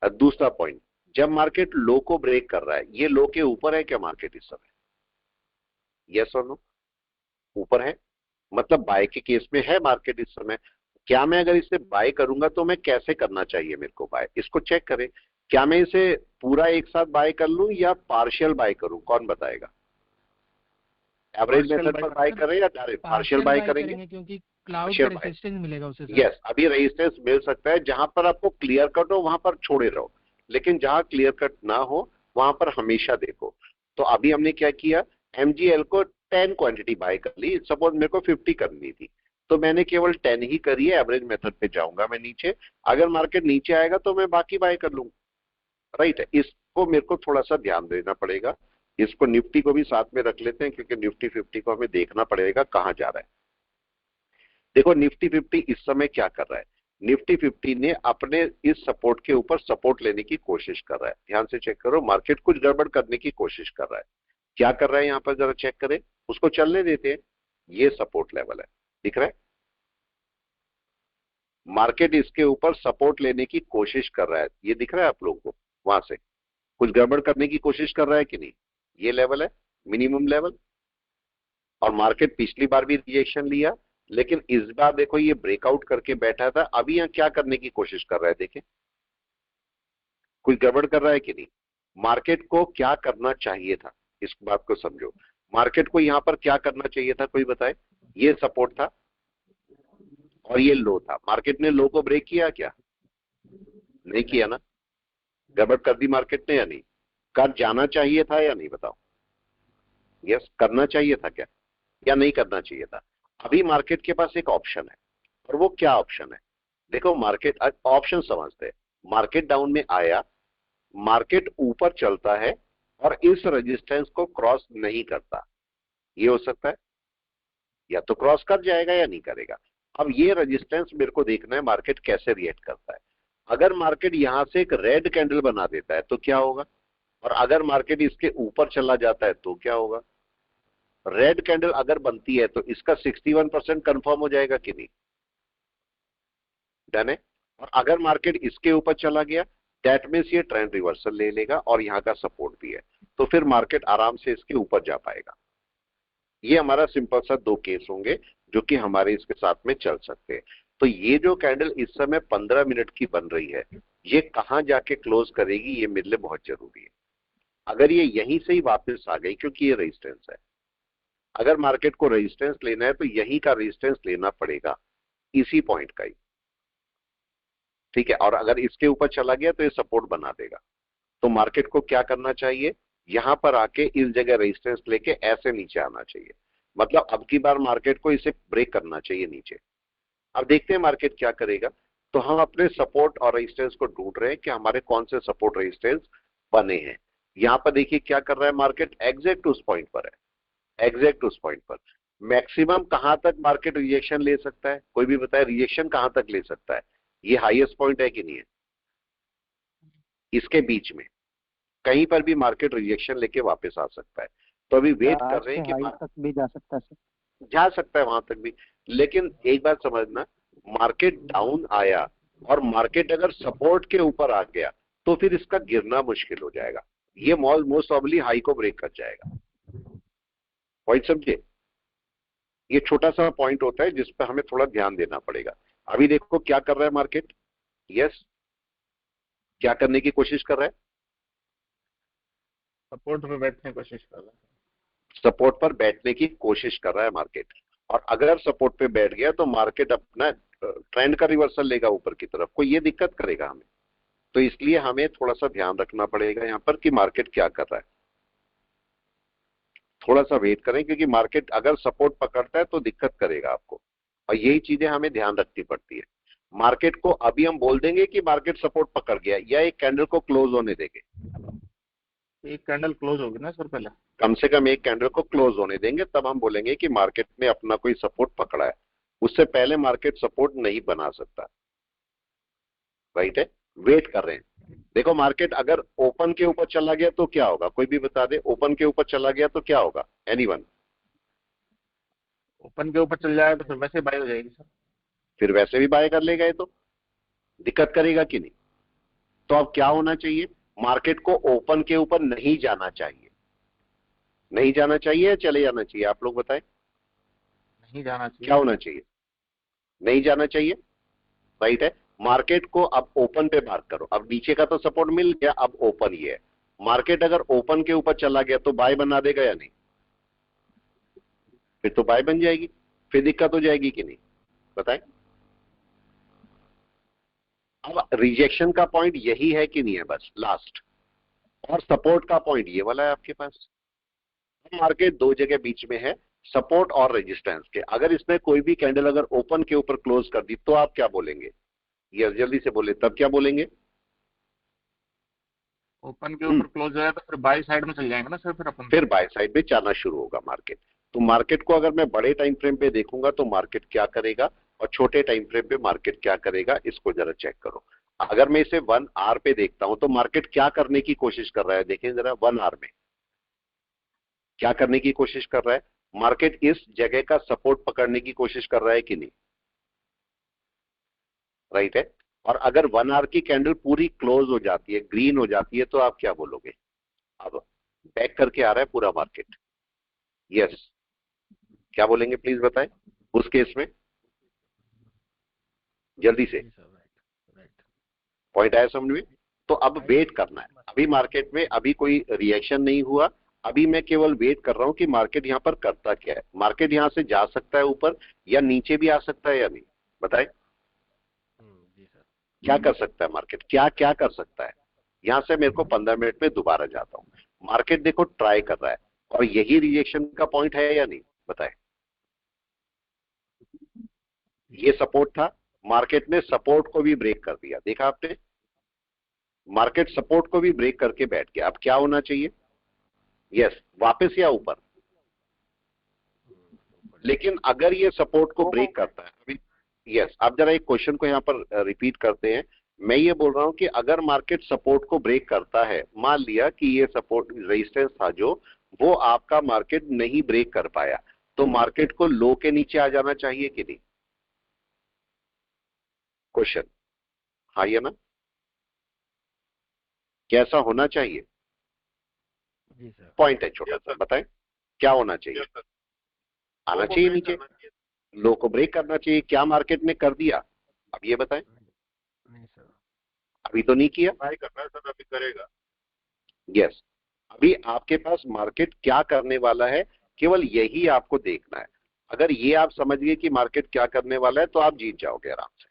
दूसरा पॉइंट, जब मार्केट लो को ब्रेक कर रहा है, ये लो के ऊपर है क्या मार्केट इस समय? यस और नो? ऊपर है। मतलब बाय के केस में है मार्केट इस समय। क्या मैं अगर इसे बाय करूंगा तो मैं कैसे करना चाहिए मेरे को बाय, इसको चेक करें। क्या मैं इसे पूरा एक साथ बाय कर लूं या पार्शियल बाय करूं, कौन बताएगा? एवरेज मेथड पर बाय करें या डायरेक्ट पार्शियल बाय करेंगे? क्योंकि क्लाउड का पार्शियल बाय, रेजिस्टेंस मिलेगा उसे सर। यस, अभी रेजिस्टेंस मिल सकता है, जहां पर आपको क्लियर कट हो वहां पर छोड़े रहो, लेकिन जहां क्लियर कट ना हो वहां पर हमेशा देखो। तो अभी हमने क्या किया, एमजीएल को 10 क्वांटिटी बाय कर ली, सपोज मेरे को 50 करनी थी तो मैंने केवल 10 ही करी है। एवरेज मेथड पे जाऊंगा मैं नीचे, अगर मार्केट नीचे आएगा तो मैं बाकी बाय कर लूंगा, राइट है। इसको मेरे को थोड़ा सा ध्यान देना पड़ेगा। इसको निफ्टी को भी साथ में रख लेते हैं क्योंकि निफ्टी 50 को हमें देखना पड़ेगा कहां जा रहा है। देखो निफ्टी 50 इस समय क्या कर रहा है, निफ्टी 50 ने अपने इस सपोर्ट के ऊपर सपोर्ट लेने की कोशिश कर रहा है। ध्यान से चेक करो, मार्केट कुछ गड़बड़ करने की कोशिश कर रहा है। क्या कर रहा है यहाँ पर जरा चेक करें, उसको चलने देते हैं। ये सपोर्ट लेवल है, दिख रहा है, मार्केट इसके ऊपर सपोर्ट लेने की कोशिश कर रहा है, ये दिख रहा है आप लोगों को। वहां से कुछ गड़बड़ करने की कोशिश कर रहा है कि नहीं? ये लेवल है मिनिमम लेवल, और मार्केट पिछली बार भी रिएक्शन लिया, लेकिन इस बार देखो ये ब्रेकआउट करके बैठा था। अभी यहाँ क्या करने की कोशिश कर रहा है, देखें कुछ गड़बड़ कर रहा है कि नहीं? मार्केट को क्या करना चाहिए था, इस बात को समझो। मार्केट को यहाँ पर क्या करना चाहिए था, कोई बताए? ये सपोर्ट था और ये लो था, मार्केट ने लो को ब्रेक किया क्या? नहीं किया ना, गड़बड़ कर दी मार्केट ने या नहीं? कर जाना चाहिए था या नहीं, बताओ? यस, करना चाहिए था क्या या नहीं करना चाहिए था? अभी मार्केट के पास एक ऑप्शन है, और वो क्या ऑप्शन है? देखो मार्केट, ऑप्शन समझते हैं। मार्केट डाउन में आया, मार्केट ऊपर चलता है और इस रेजिस्टेंस को क्रॉस नहीं करता, ये हो सकता है, या तो क्रॉस कर जाएगा या नहीं करेगा। अब ये रेजिस्टेंस मेरे को देखना है मार्केट कैसे रिएक्ट करता है। अगर मार्केट यहां से एक रेड कैंडल बना देता है तो क्या होगा, और अगर मार्केट इसके ऊपर चला जाता है तो क्या होगा? रेड कैंडल अगर बनती है तो इसका 61% कंफर्म हो जाएगा कि नहीं? डन है। और अगर मार्केट इसके ऊपर चला गया, दैट मीन्स ये ट्रेंड रिवर्सल ले लेगा और यहाँ का सपोर्ट भी है, तो फिर मार्केट आराम से इसके ऊपर जा पाएगा। ये हमारा सिंपल सा दो केस होंगे जो कि हमारे इसके साथ में चल सकते हैं। तो ये जो कैंडल इस समय 15 मिनट की बन रही है, ये कहां जाके क्लोज करेगी ये मेरे लिए बहुत जरूरी है। अगर ये यहीं से ही वापस आ गई, क्योंकि ये रेजिस्टेंस है, अगर मार्केट को रेजिस्टेंस लेना है तो यहीं का रेजिस्टेंस लेना पड़ेगा, इसी पॉइंट का ही, ठीक है। और अगर इसके ऊपर चला गया तो ये सपोर्ट बना देगा। तो मार्केट को क्या करना चाहिए, यहां पर आके इस जगह रेजिस्टेंस लेके ऐसे नीचे आना चाहिए। मतलब अब की बार मार्केट को इसे ब्रेक करना चाहिए नीचे। अब देखते हैं मार्केट क्या करेगा। तो हम अपने सपोर्ट और रेजिस्टेंस को ढूंढ रहे हैं कि हमारे कौन से सपोर्ट रेजिस्टेंस बने हैं। यहां पर देखिए क्या कर रहा है मार्केट, एग्जैक्ट उस पॉइंट पर है, एग्जैक्ट उस पॉइंट पर। मैक्सिमम कहां तक मार्केट रिजेक्शन ले सकता है, कोई भी बताए रिजेक्शन कहां तक ले सकता है? ये हाईएस्ट पॉइंट है कि नहीं है? इसके बीच में कहीं पर भी मार्केट रिजेक्शन लेके वापस आ सकता है। तो अभी वेट कर रहे हैं कि हाई तक भी जा सकता है सर। जा सकता है वहां तक भी, लेकिन एक बात समझना, मार्केट डाउन आया और मार्केट अगर सपोर्ट के ऊपर आ गया तो फिर इसका गिरना मुश्किल हो जाएगा। ये मॉल मोस्ट प्रॉब्ली हाई को ब्रेक कर जाएगा। पॉइंट समझे? ये छोटा सा पॉइंट होता है जिस पर हमें थोड़ा ध्यान देना पड़ेगा। अभी देखो क्या कर रहा है मार्केट, यस, क्या करने की कोशिश कर रहा है? सपोर्ट पे बैठने की कोशिश कर रहा है, सपोर्ट पर बैठने की कोशिश कर रहा है मार्केट। और अगर सपोर्ट पे बैठ गया तो मार्केट अपना ट्रेंड का रिवर्सल लेगा ऊपर की तरफ, कोई ये दिक्कत करेगा हमें। तो इसलिए हमें थोड़ा सा ध्यान रखना पड़ेगा यहाँ पर कि मार्केट क्या कर रहा है। थोड़ा सा वेट करें, क्योंकि मार्केट अगर सपोर्ट पकड़ता है तो दिक्कत करेगा आपको, और यही चीजें हमें ध्यान रखनी पड़ती है। मार्केट को अभी हम बोल देंगे कि मार्केट सपोर्ट पकड़ गया, या एक कैंडल को क्लोज होने देंगे? एक कैंडल क्लोज होगी ना सर पहले, कम से कम एक कैंडल को क्लोज होने देंगे, तब हम बोलेंगे कि मार्केट ने अपना कोई सपोर्ट पकड़ा है। उससे पहले मार्केट सपोर्ट नहीं बना सकता, राइट है। वेट कर रहे हैं। देखो मार्केट अगर ओपन के ऊपर चला गया तो क्या होगा, कोई भी बता दे, ओपन के ऊपर चला गया तो क्या होगा, एनीवन? ओपन के ऊपर चल जाए तो फिर वैसे बाय हो जाएगी सर। फिर वैसे भी बाय कर लेगा, ये तो दिक्कत करेगा कि नहीं? तो अब क्या होना चाहिए, मार्केट को ओपन के ऊपर नहीं जाना चाहिए, नहीं जाना चाहिए या चले जाना चाहिए, आप लोग बताएं। नहीं जाना चाहिए। क्या होना चाहिए? नहीं जाना चाहिए, राइट है। मार्केट को अब ओपन पे मार्क करो। अब नीचे का तो सपोर्ट मिल गया, अब ओपन ही है। मार्केट अगर ओपन के ऊपर चला गया तो बाय बना देगा या नहीं? फिर तो बाय बन जाएगी, फिर दिक्कत हो जाएगी कि नहीं, बताएं। अब रिजेक्शन का पॉइंट यही है कि नहीं है, बस लास्ट। और सपोर्ट का पॉइंट ये वाला है आपके पास। मार्केट दो जगह बीच में है, सपोर्ट और रेजिस्टेंस के। अगर इसने कोई भी कैंडल अगर ओपन के ऊपर क्लोज कर दी तो आप क्या बोलेंगे? ये जल्दी से बोले, तब क्या बोलेंगे? ओपन के ऊपर क्लोज हो जाए तो फिर बाय साइड में चल जाएंगे ना सर, फिर अपन फिर बाय साइड में जाना शुरू होगा मार्केट। तो मार्केट को अगर मैं बड़े टाइम फ्रेम पे देखूंगा तो मार्केट क्या करेगा और छोटे टाइम फ्रेम पे मार्केट क्या करेगा, इसको जरा चेक करो। अगर मैं इसे 1 आवर पे देखता हूं तो मार्केट क्या करने की कोशिश कर रहा है, देखें जरा 1 आवर में क्या करने की कोशिश कर रहा है। मार्केट इस जगह का सपोर्ट पकड़ने की कोशिश कर रहा है कि नहीं, राइट है। और अगर 1 आवर की कैंडल पूरी क्लोज हो जाती है, ग्रीन हो जाती है, तो आप क्या बोलोगे? अब बैक करके आ रहा है पूरा मार्केट, यस, क्या बोलेंगे प्लीज बताएं उस केस में, जल्दी से। पॉइंट आया समझ में? तो अब वेट करना है। अभी मार्केट में अभी कोई रिएक्शन नहीं हुआ, अभी मैं केवल वेट कर रहा हूं कि मार्केट यहां पर करता क्या है। मार्केट यहां से जा सकता है ऊपर या नीचे भी आ सकता है या नहीं, बताएं। जी सर। क्या कर सकता है मार्केट, क्या क्या कर सकता है? यहां से मेरे को 15 मिनट में दोबारा जाता हूं। मार्केट देखो ट्राई कर रहा है, और यही रिजेक्शन का पॉइंट है या नहीं, बताएं। ये सपोर्ट था, मार्केट ने सपोर्ट को भी ब्रेक कर दिया, देखा आपने। मार्केट सपोर्ट को भी ब्रेक करके बैठ गया। अब क्या होना चाहिए? यस, वापस या ऊपर। लेकिन अगर ये सपोर्ट को ब्रेक करता है अभी, यस, आप जरा एक क्वेश्चन को यहां पर रिपीट करते हैं। मैं ये बोल रहा हूं कि अगर मार्केट सपोर्ट को ब्रेक करता है, मान लिया कि ये सपोर्ट रेजिस्टेंस था जो, वो आपका मार्केट नहीं ब्रेक कर पाया, तो मार्केट को लो के नीचे आ जाना चाहिए कि नहीं? क्वेश्चन हाँ या ना, कैसा होना चाहिए? जी सर। पॉइंट है छोटा सा, बताएं क्या होना चाहिए? आना चाहिए नीचे, लो को ब्रेक करना चाहिए। क्या मार्केट ने कर दिया? अब ये बताएं। नहीं सर। अभी तो नहीं किया, बाय करना है सर, अभी करेगा। यस। अभी आपके पास मार्केट क्या करने वाला है, केवल यही आपको देखना है। अगर ये आप समझ गए कि मार्केट क्या करने वाला है तो आप जीत जाओगे आराम से,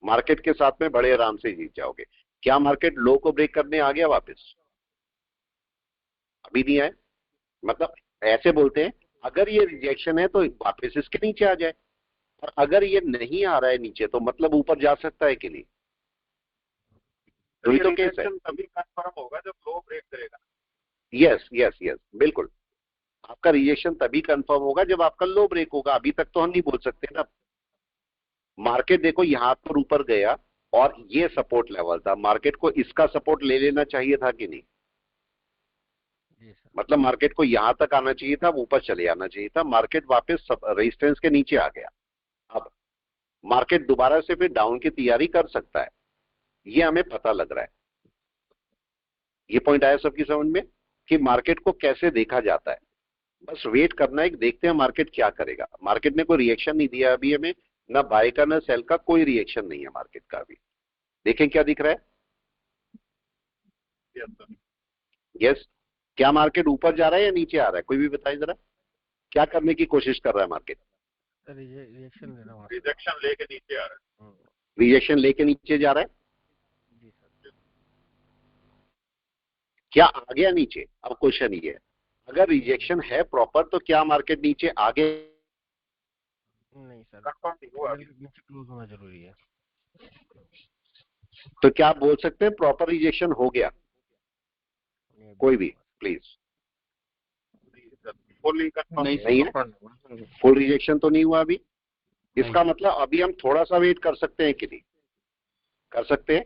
मार्केट के साथ में बड़े आराम से जीत जाओगे। क्या मार्केट लो को ब्रेक करने आ गया वापस? अभी नहीं आए। मतलब ऐसे बोलते हैं, अगर ये रिजेक्शन है तो वापस इसके नीचे आ जाए, और अगर ये नहीं आ रहा है नीचे तो मतलब ऊपर जा सकता है कि नहीं? तो ये तो केस है। तभी कंफर्म होगा जब लो ब्रेक करेगा। यस यस यस, बिल्कुल। आपका रिजेक्शन तभी कंफर्म होगा जब आपका लो ब्रेक होगा। अभी तक तो हम नहीं बोल सकते ना। मार्केट देखो यहां पर ऊपर गया और ये सपोर्ट लेवल था, मार्केट को इसका सपोर्ट ले लेना चाहिए था कि नहीं? जी सर। मतलब मार्केट को यहां तक आना चाहिए था, ऊपर चले आना चाहिए था। मार्केट वापस रेजिस्टेंस के नीचे आ गया। अब मार्केट दोबारा से फिर डाउन की तैयारी कर सकता है, ये हमें पता लग रहा है। ये पॉइंट आया सबकी समझ में कि मार्केट को कैसे देखा जाता है। बस वेट करना है, देखते हैं मार्केट क्या करेगा। मार्केट ने कोई रिएक्शन नहीं दिया अभी हमें, ना बाय का ना सेल का, कोई रिएक्शन नहीं है मार्केट का अभी। देखें क्या दिख रहा है। यस, क्या मार्केट ऊपर जा रहा है या नीचे आ रहा है, कोई भी बताए जरा। क्या करने की कोशिश कर रहा है मार्केट? रिएक्शन लेना वहाँ से। रिजेक्शन लेके नीचे आ रहा है। रिजेक्शन लेके नीचे जा रहा है। जी सर। क्या आ गया नीचे? अब क्वेश्चन ये है, अगर रिजेक्शन है प्रॉपर तो क्या मार्केट नीचे आगे? नहीं सर, कंफर्म नहीं हुआ अभी। नीचे क्लोज होना जरूरी है। तो क्या आप बोल सकते हैं प्रॉपर रिजेक्शन हो गया? कोई भी प्लीज। फुली कंफर्म नहीं है, फुल रिजेक्शन तो नहीं हुआ अभी। इसका मतलब अभी हम थोड़ा सा वेट कर सकते हैं कि नहीं कर सकते हैं?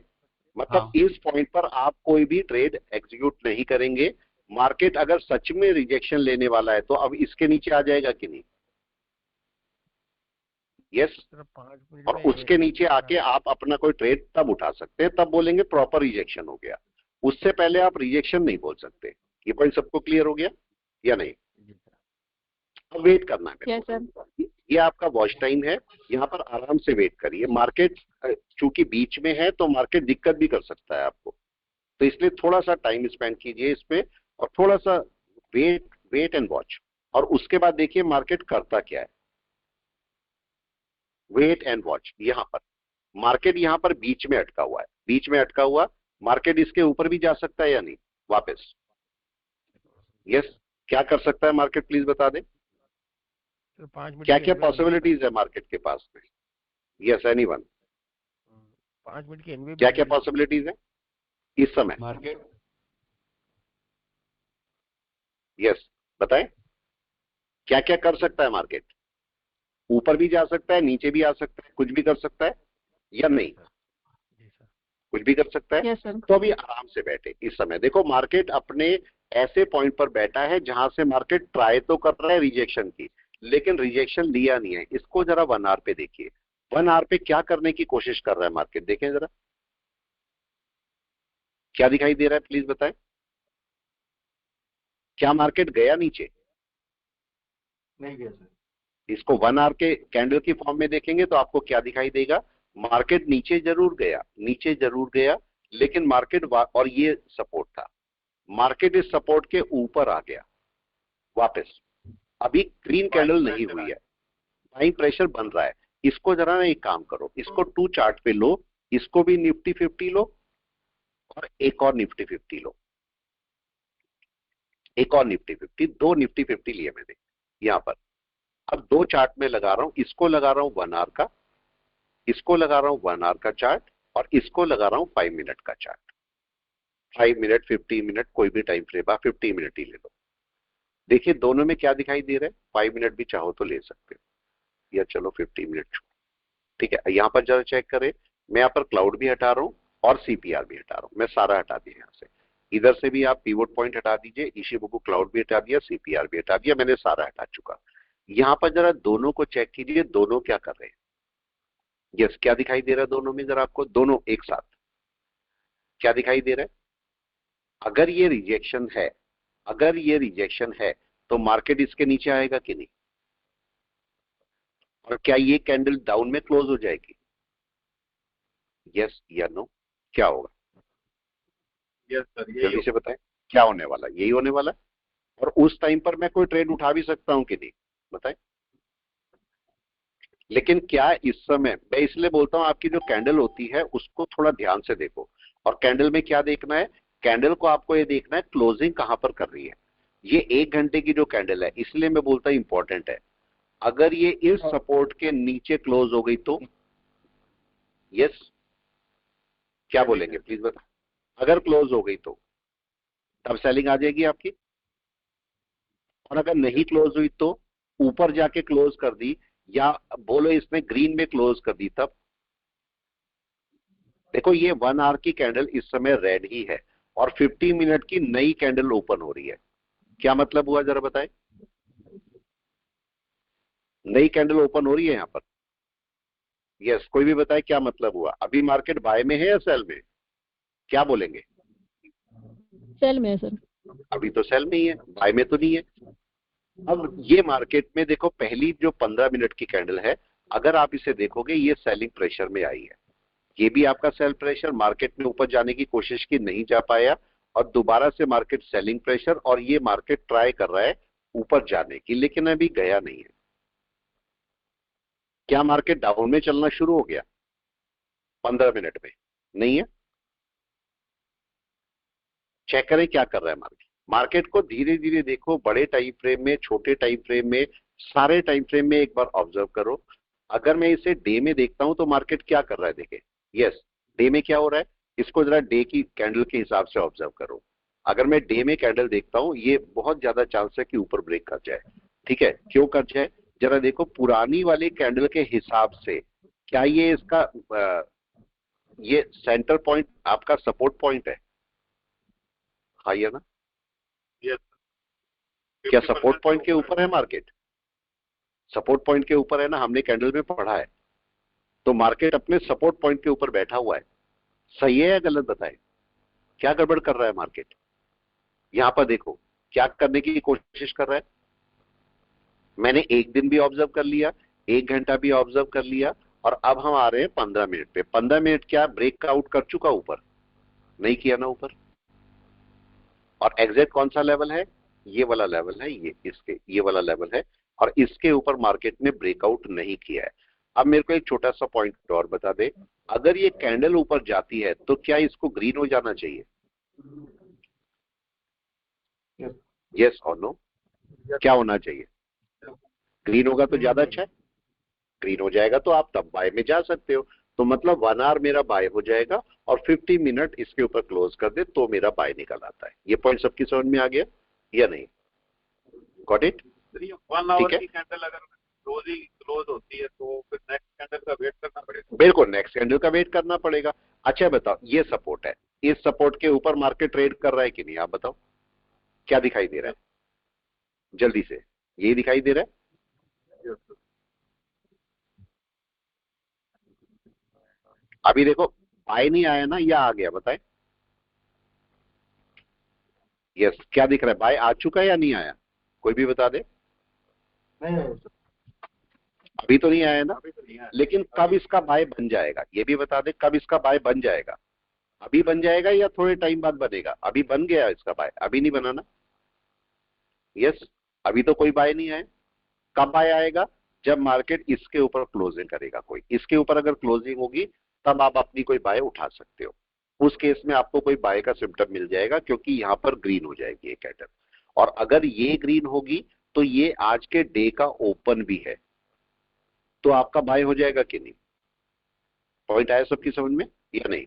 मतलब इस पॉइंट पर आप कोई भी ट्रेड एग्जीक्यूट नहीं करेंगे। मार्केट अगर सच में रिजेक्शन लेने वाला है तो अब इसके नीचे आ जाएगा कि नहीं? यस। सर 5 मिनट और में उसके नीचे आके आप अपना कोई ट्रेड तब उठा सकते हैं, तब बोलेंगे प्रॉपर रिजेक्शन हो गया। उससे पहले आप रिजेक्शन नहीं बोल सकते। ये पॉइंट सबको क्लियर हो गया या नहीं? जी सर। अब वेट करना है यस मेरे सर। को। ये आपका वॉच टाइम है, यहाँ पर आराम से वेट करिए। मार्केट चूंकि बीच में है तो मार्केट दिक्कत भी कर सकता है आपको, तो इसलिए थोड़ा सा टाइम स्पेंड कीजिए इस पे और थोड़ा सा वेट एंड वॉच, और उसके बाद देखिए मार्केट करता क्या है। वेट एंड वॉच, यहाँ पर मार्केट यहाँ पर बीच में अटका हुआ है, बीच में अटका हुआ मार्केट इसके ऊपर भी जा सकता है या नहीं वापस? यस, क्या कर सकता है मार्केट, प्लीज बता दें। तो 5 मिनट क्या की क्या एनवे बन पॉसिबिलिटीज है मार्केट के पास में? यस, एनीवन, 5 मिनट की एनवे क्या क्या पॉसिबिलिटीज है इस समय? मार्केट यस, बताएं क्या क्या कर सकता है मार्केट? ऊपर भी जा सकता है, नीचे भी आ सकता है, कुछ भी कर सकता है या नहीं? जी सर। कुछ भी कर सकता है। Yes sir. तो अभी आराम से बैठे इस समय। देखो मार्केट अपने ऐसे पॉइंट पर बैठा है जहां से मार्केट ट्राई तो कर रहा है रिजेक्शन की, लेकिन रिजेक्शन लिया नहीं है। इसको जरा 1 आवर पे देखिए, 1 आवर पे क्या करने की कोशिश कर रहा है मार्केट, देखें जरा क्या दिखाई दे रहा है, प्लीज बताएं। क्या मार्केट गया नीचे? नहीं गया सर। इसको 1 आवर के कैंडल की फॉर्म में देखेंगे तो आपको क्या दिखाई देगा, मार्केट नीचे जरूर गया, नीचे जरूर गया, लेकिन मार्केट और ये सपोर्ट था, मार्केट इस सपोर्ट के ऊपर आ गया वापस। अभी ग्रीन कैंडल नहीं हुई है, बाइंग प्रेशर बन रहा है। इसको जरा ना एक काम करो, इसको 2 चार्ट पे लो, इसको भी निफ्टी 50 लो और एक और निफ्टी 50 लो, एक और निफ्टी 50, 2 निफ्टी 50 लिए मैंने यहां पर। अब 2 चार्ट में लगा रहा हूं, इसको लगा रहा हूं 1 आवर का, इसको लगा रहा हूं 1 आवर का चार्ट, और इसको लगा रहा हूं 5 मिनट का चार्ट। 5 मिनट 50 मिनट कोई भी टाइम फ्रेम, आप 50 मिनट ही ले लो। देखिए दोनों में क्या दिखाई दे रहा है, 5 मिनट भी चाहो तो ले सकते हो, या चलो 50 मिनट, ठीक है। यहाँ पर जरा चेक करें, मैं यहाँ पर क्लाउड भी हटा रहा हूँ और सीपीआर भी हटा रहा हूँ, मैं सारा हटा दिया यहाँ से। इधर से भी आप पिवोट पॉइंट हटा दीजिए, इशिबुकु क्लाउड भी हटा दिया, सीपीआर भी हटा दिया, मैंने सारा हटा चुका। यहाँ पर जरा दोनों को चेक कीजिए, दोनों क्या कर रहे हैं। यस, क्या दिखाई दे रहा है दोनों में, जरा आपको दोनों एक साथ क्या दिखाई दे रहा है? अगर ये रिजेक्शन है, अगर ये रिजेक्शन है तो मार्केट इसके नीचे आएगा कि नहीं? और क्या ये कैंडल डाउन में क्लोज हो जाएगी? यस या नो, क्या होगा? यस सर, जल्दी से बताएं क्या होने वाला, यही होने वाला है। और उस टाइम पर मैं कोई ट्रेड उठा भी सकता हूं कि नहीं, बताएं। लेकिन क्या इस समय, मैं इसलिए बोलता हूं आपकी जो कैंडल होती है उसको थोड़ा ध्यान से देखो, और कैंडल में क्या देखना है, कैंडल को आपको ये देखना है क्लोजिंग कहां पर कर रही है। ये 1 घंटे की जो कैंडल है, इसलिए मैं बोलता हूं इंपॉर्टेंट है। अगर ये इस सपोर्ट के नीचे क्लोज हो गई तो यस, क्या बोलेंगे प्लीज बता। अगर क्लोज हो गई तो तब सेलिंग आ जाएगी आपकी, और अगर नहीं क्लोज हुई तो ऊपर जाके क्लोज कर दी, या बोलो इसने ग्रीन में क्लोज कर दी, तब देखो ये 1 आवर की कैंडल इस समय रेड ही है और 50 मिनट की नई कैंडल ओपन हो रही है। क्या मतलब हुआ जरा बताएं, नई कैंडल ओपन हो रही है यहां पर। यस, कोई भी बताए क्या मतलब हुआ। अभी मार्केट बाय में है या सेल में, क्या बोलेंगे? सेल में है सर। अभी तो सेल में ही है, बाय में तो नहीं है। अब ये मार्केट में देखो पहली जो 15 मिनट की कैंडल है, अगर आप इसे देखोगे ये सेलिंग प्रेशर में आई है। ये भी आपका सेल प्रेशर, मार्केट में ऊपर जाने की कोशिश की, नहीं जा पाया, और दोबारा से मार्केट सेलिंग प्रेशर, और ये मार्केट ट्राई कर रहा है ऊपर जाने की, लेकिन अभी गया नहीं है। क्या मार्केट डाउन में चलना शुरू हो गया 15 मिनट में? नहीं है। चेक करें क्या कर रहा है मार्केट। मार्केट को धीरे धीरे देखो, बड़े टाइम फ्रेम में, छोटे टाइम फ्रेम में, सारे टाइम फ्रेम में एक बार ऑब्जर्व करो। अगर मैं इसे डे में देखता हूं तो मार्केट क्या कर रहा है, देखे। यस, डे में क्या हो रहा है, इसको जरा डे की कैंडल के हिसाब से ऑब्जर्व करो। अगर मैं डे में कैंडल देखता हूं, ये बहुत ज्यादा चांस है कि ऊपर ब्रेक कर जाए। ठीक है, क्यों कर जाए, जरा देखो पुरानी वाली कैंडल के हिसाब से क्या ये इसका ये सेंटर पॉइंट आपका सपोर्ट पॉइंट है, हाँ या ना? यस। क्या सपोर्ट पॉइंट के ऊपर है मार्केट? सपोर्ट पॉइंट के ऊपर है ना, हमने कैंडल में पढ़ा है। तो मार्केट अपने सपोर्ट पॉइंट के ऊपर बैठा हुआ है। सही है या गलत बताएं, क्या गड़बड़ कर रहा है मार्केट? यहां पर देखो क्या करने की कोशिश कर रहा है। मैंने एक दिन भी ऑब्जर्व कर लिया, 1 घंटा भी ऑब्जर्व कर लिया, और अब हम आ रहे हैं 15 मिनट पे। 15 मिनट क्या ब्रेक आउट कर चुका ऊपर? नहीं किया ना ऊपर। और एग्जैक्ट कौन सा लेवल है? ये वाला लेवल है, ये वाला लेवल है, और इसके ऊपर मार्केट ने ब्रेकआउट नहीं किया है। अब मेरे को एक छोटा सा पॉइंट और बता दे, अगर ये कैंडल ऊपर जाती है तो क्या इसको ग्रीन हो जाना चाहिए? यस और नो? क्या होना चाहिए? ग्रीन होगा तो ज्यादा अच्छा है। ग्रीन हो जाएगा तो आप तब बाय में जा सकते हो। तो मतलब 1 आवर मेरा बाय हो जाएगा, और 50 मिनट इसके ऊपर क्लोज कर दे तो मेरा बाय निकल आता है। ये पॉइंट सबकी समझ में आ गया या नहीं? Got it? 1 आवर की कैंडल अगर क्लोज होती है तो फिर नेक्स्ट कैंडल का वेट करना पड़ेगा। बिल्कुल, नेक्स्ट कैंडल का वेट करना पड़ेगा। अच्छा बताओ, ये सपोर्ट है, इस सपोर्ट के ऊपर मार्केट ट्रेड कर रहा है कि नहीं? आप बताओ, क्या दिखाई दे रहा है जल्दी से? ये दिखाई दे रहा है? अभी देखो, बाय नहीं आया ना, या आ गया? बताए। यस, क्या दिख रहा है? बाय आ चुका है या नहीं आया? कोई भी बता दे। नहीं नहीं सर, अभी तो नहीं आया ना, अभी तो नहीं आया। लेकिन कब इसका बाय बन जाएगा ये भी बता दे। कब इसका बाय बन जाएगा? अभी बन जाएगा या थोड़े टाइम बाद बनेगा? अभी बन गया इसका बाय, अभी नहीं बना ना? यस, अभी तो कोई बाय नहीं आया। कब बाय आएगा? जब मार्केट इसके ऊपर क्लोजिंग करेगा। कोई इसके ऊपर अगर क्लोजिंग होगी तब आप अपनी कोई बाय उठा सकते हो। उस केस में आपको कोई बाय का सिम्टम मिल जाएगा, क्योंकि यहां पर ग्रीन हो जाएगी ये कैंडल। और अगर ये ग्रीन होगी तो ये आज के डे का ओपन भी है, तो आपका बाय हो जाएगा कि नहीं? पॉइंट आया सबकी समझ में या नहीं?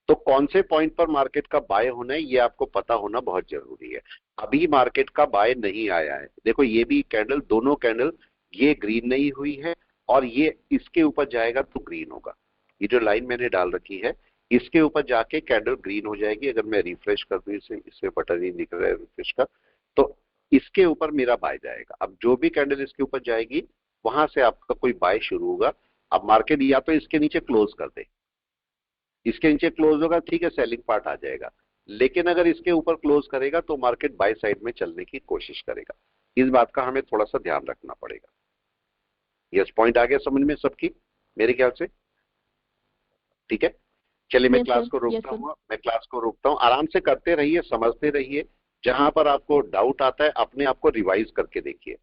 तो कौन से पॉइंट पर मार्केट का बाय होना है ये आपको पता होना बहुत जरूरी है। अभी मार्केट का बाय नहीं आया है। देखो, ये भी कैंडल, दोनों कैंडल, ये ग्रीन नहीं हुई है, और ये इसके ऊपर जाएगा तो ग्रीन होगा। ये जो लाइन मैंने डाल रखी है, इसके ऊपर जाके कैंडल ग्रीन हो जाएगी। अगर मैं रिफ्रेश कर दूं इसे, इसमें बटन ही दिख रहा है रिफ्रेश का, तो इसके ऊपर मेरा बाय जाएगा। अब जो भी कैंडल इसके ऊपर जाएगी वहां से आपका कोई बाय शुरू होगा। अब मार्केट या तो इसके नीचे क्लोज कर दे, इसके नीचे क्लोज होगा, ठीक है, सेलिंग पार्ट आ जाएगा। लेकिन अगर इसके ऊपर क्लोज करेगा तो मार्केट बाय साइड में चलने की कोशिश करेगा। इस बात का हमें थोड़ा सा ध्यान रखना पड़ेगा। यस, पॉइंट आ गया समझ में सबकी मेरे ख्याल से? ठीक है, चलिए मैं Yes, क्लास sir. को Yes, रोकता sir. हूँ। मैं क्लास को रोकता हूँ, आराम से करते रहिए, समझते रहिए। जहां पर आपको डाउट आता है अपने आप को रिवाइज करके देखिए।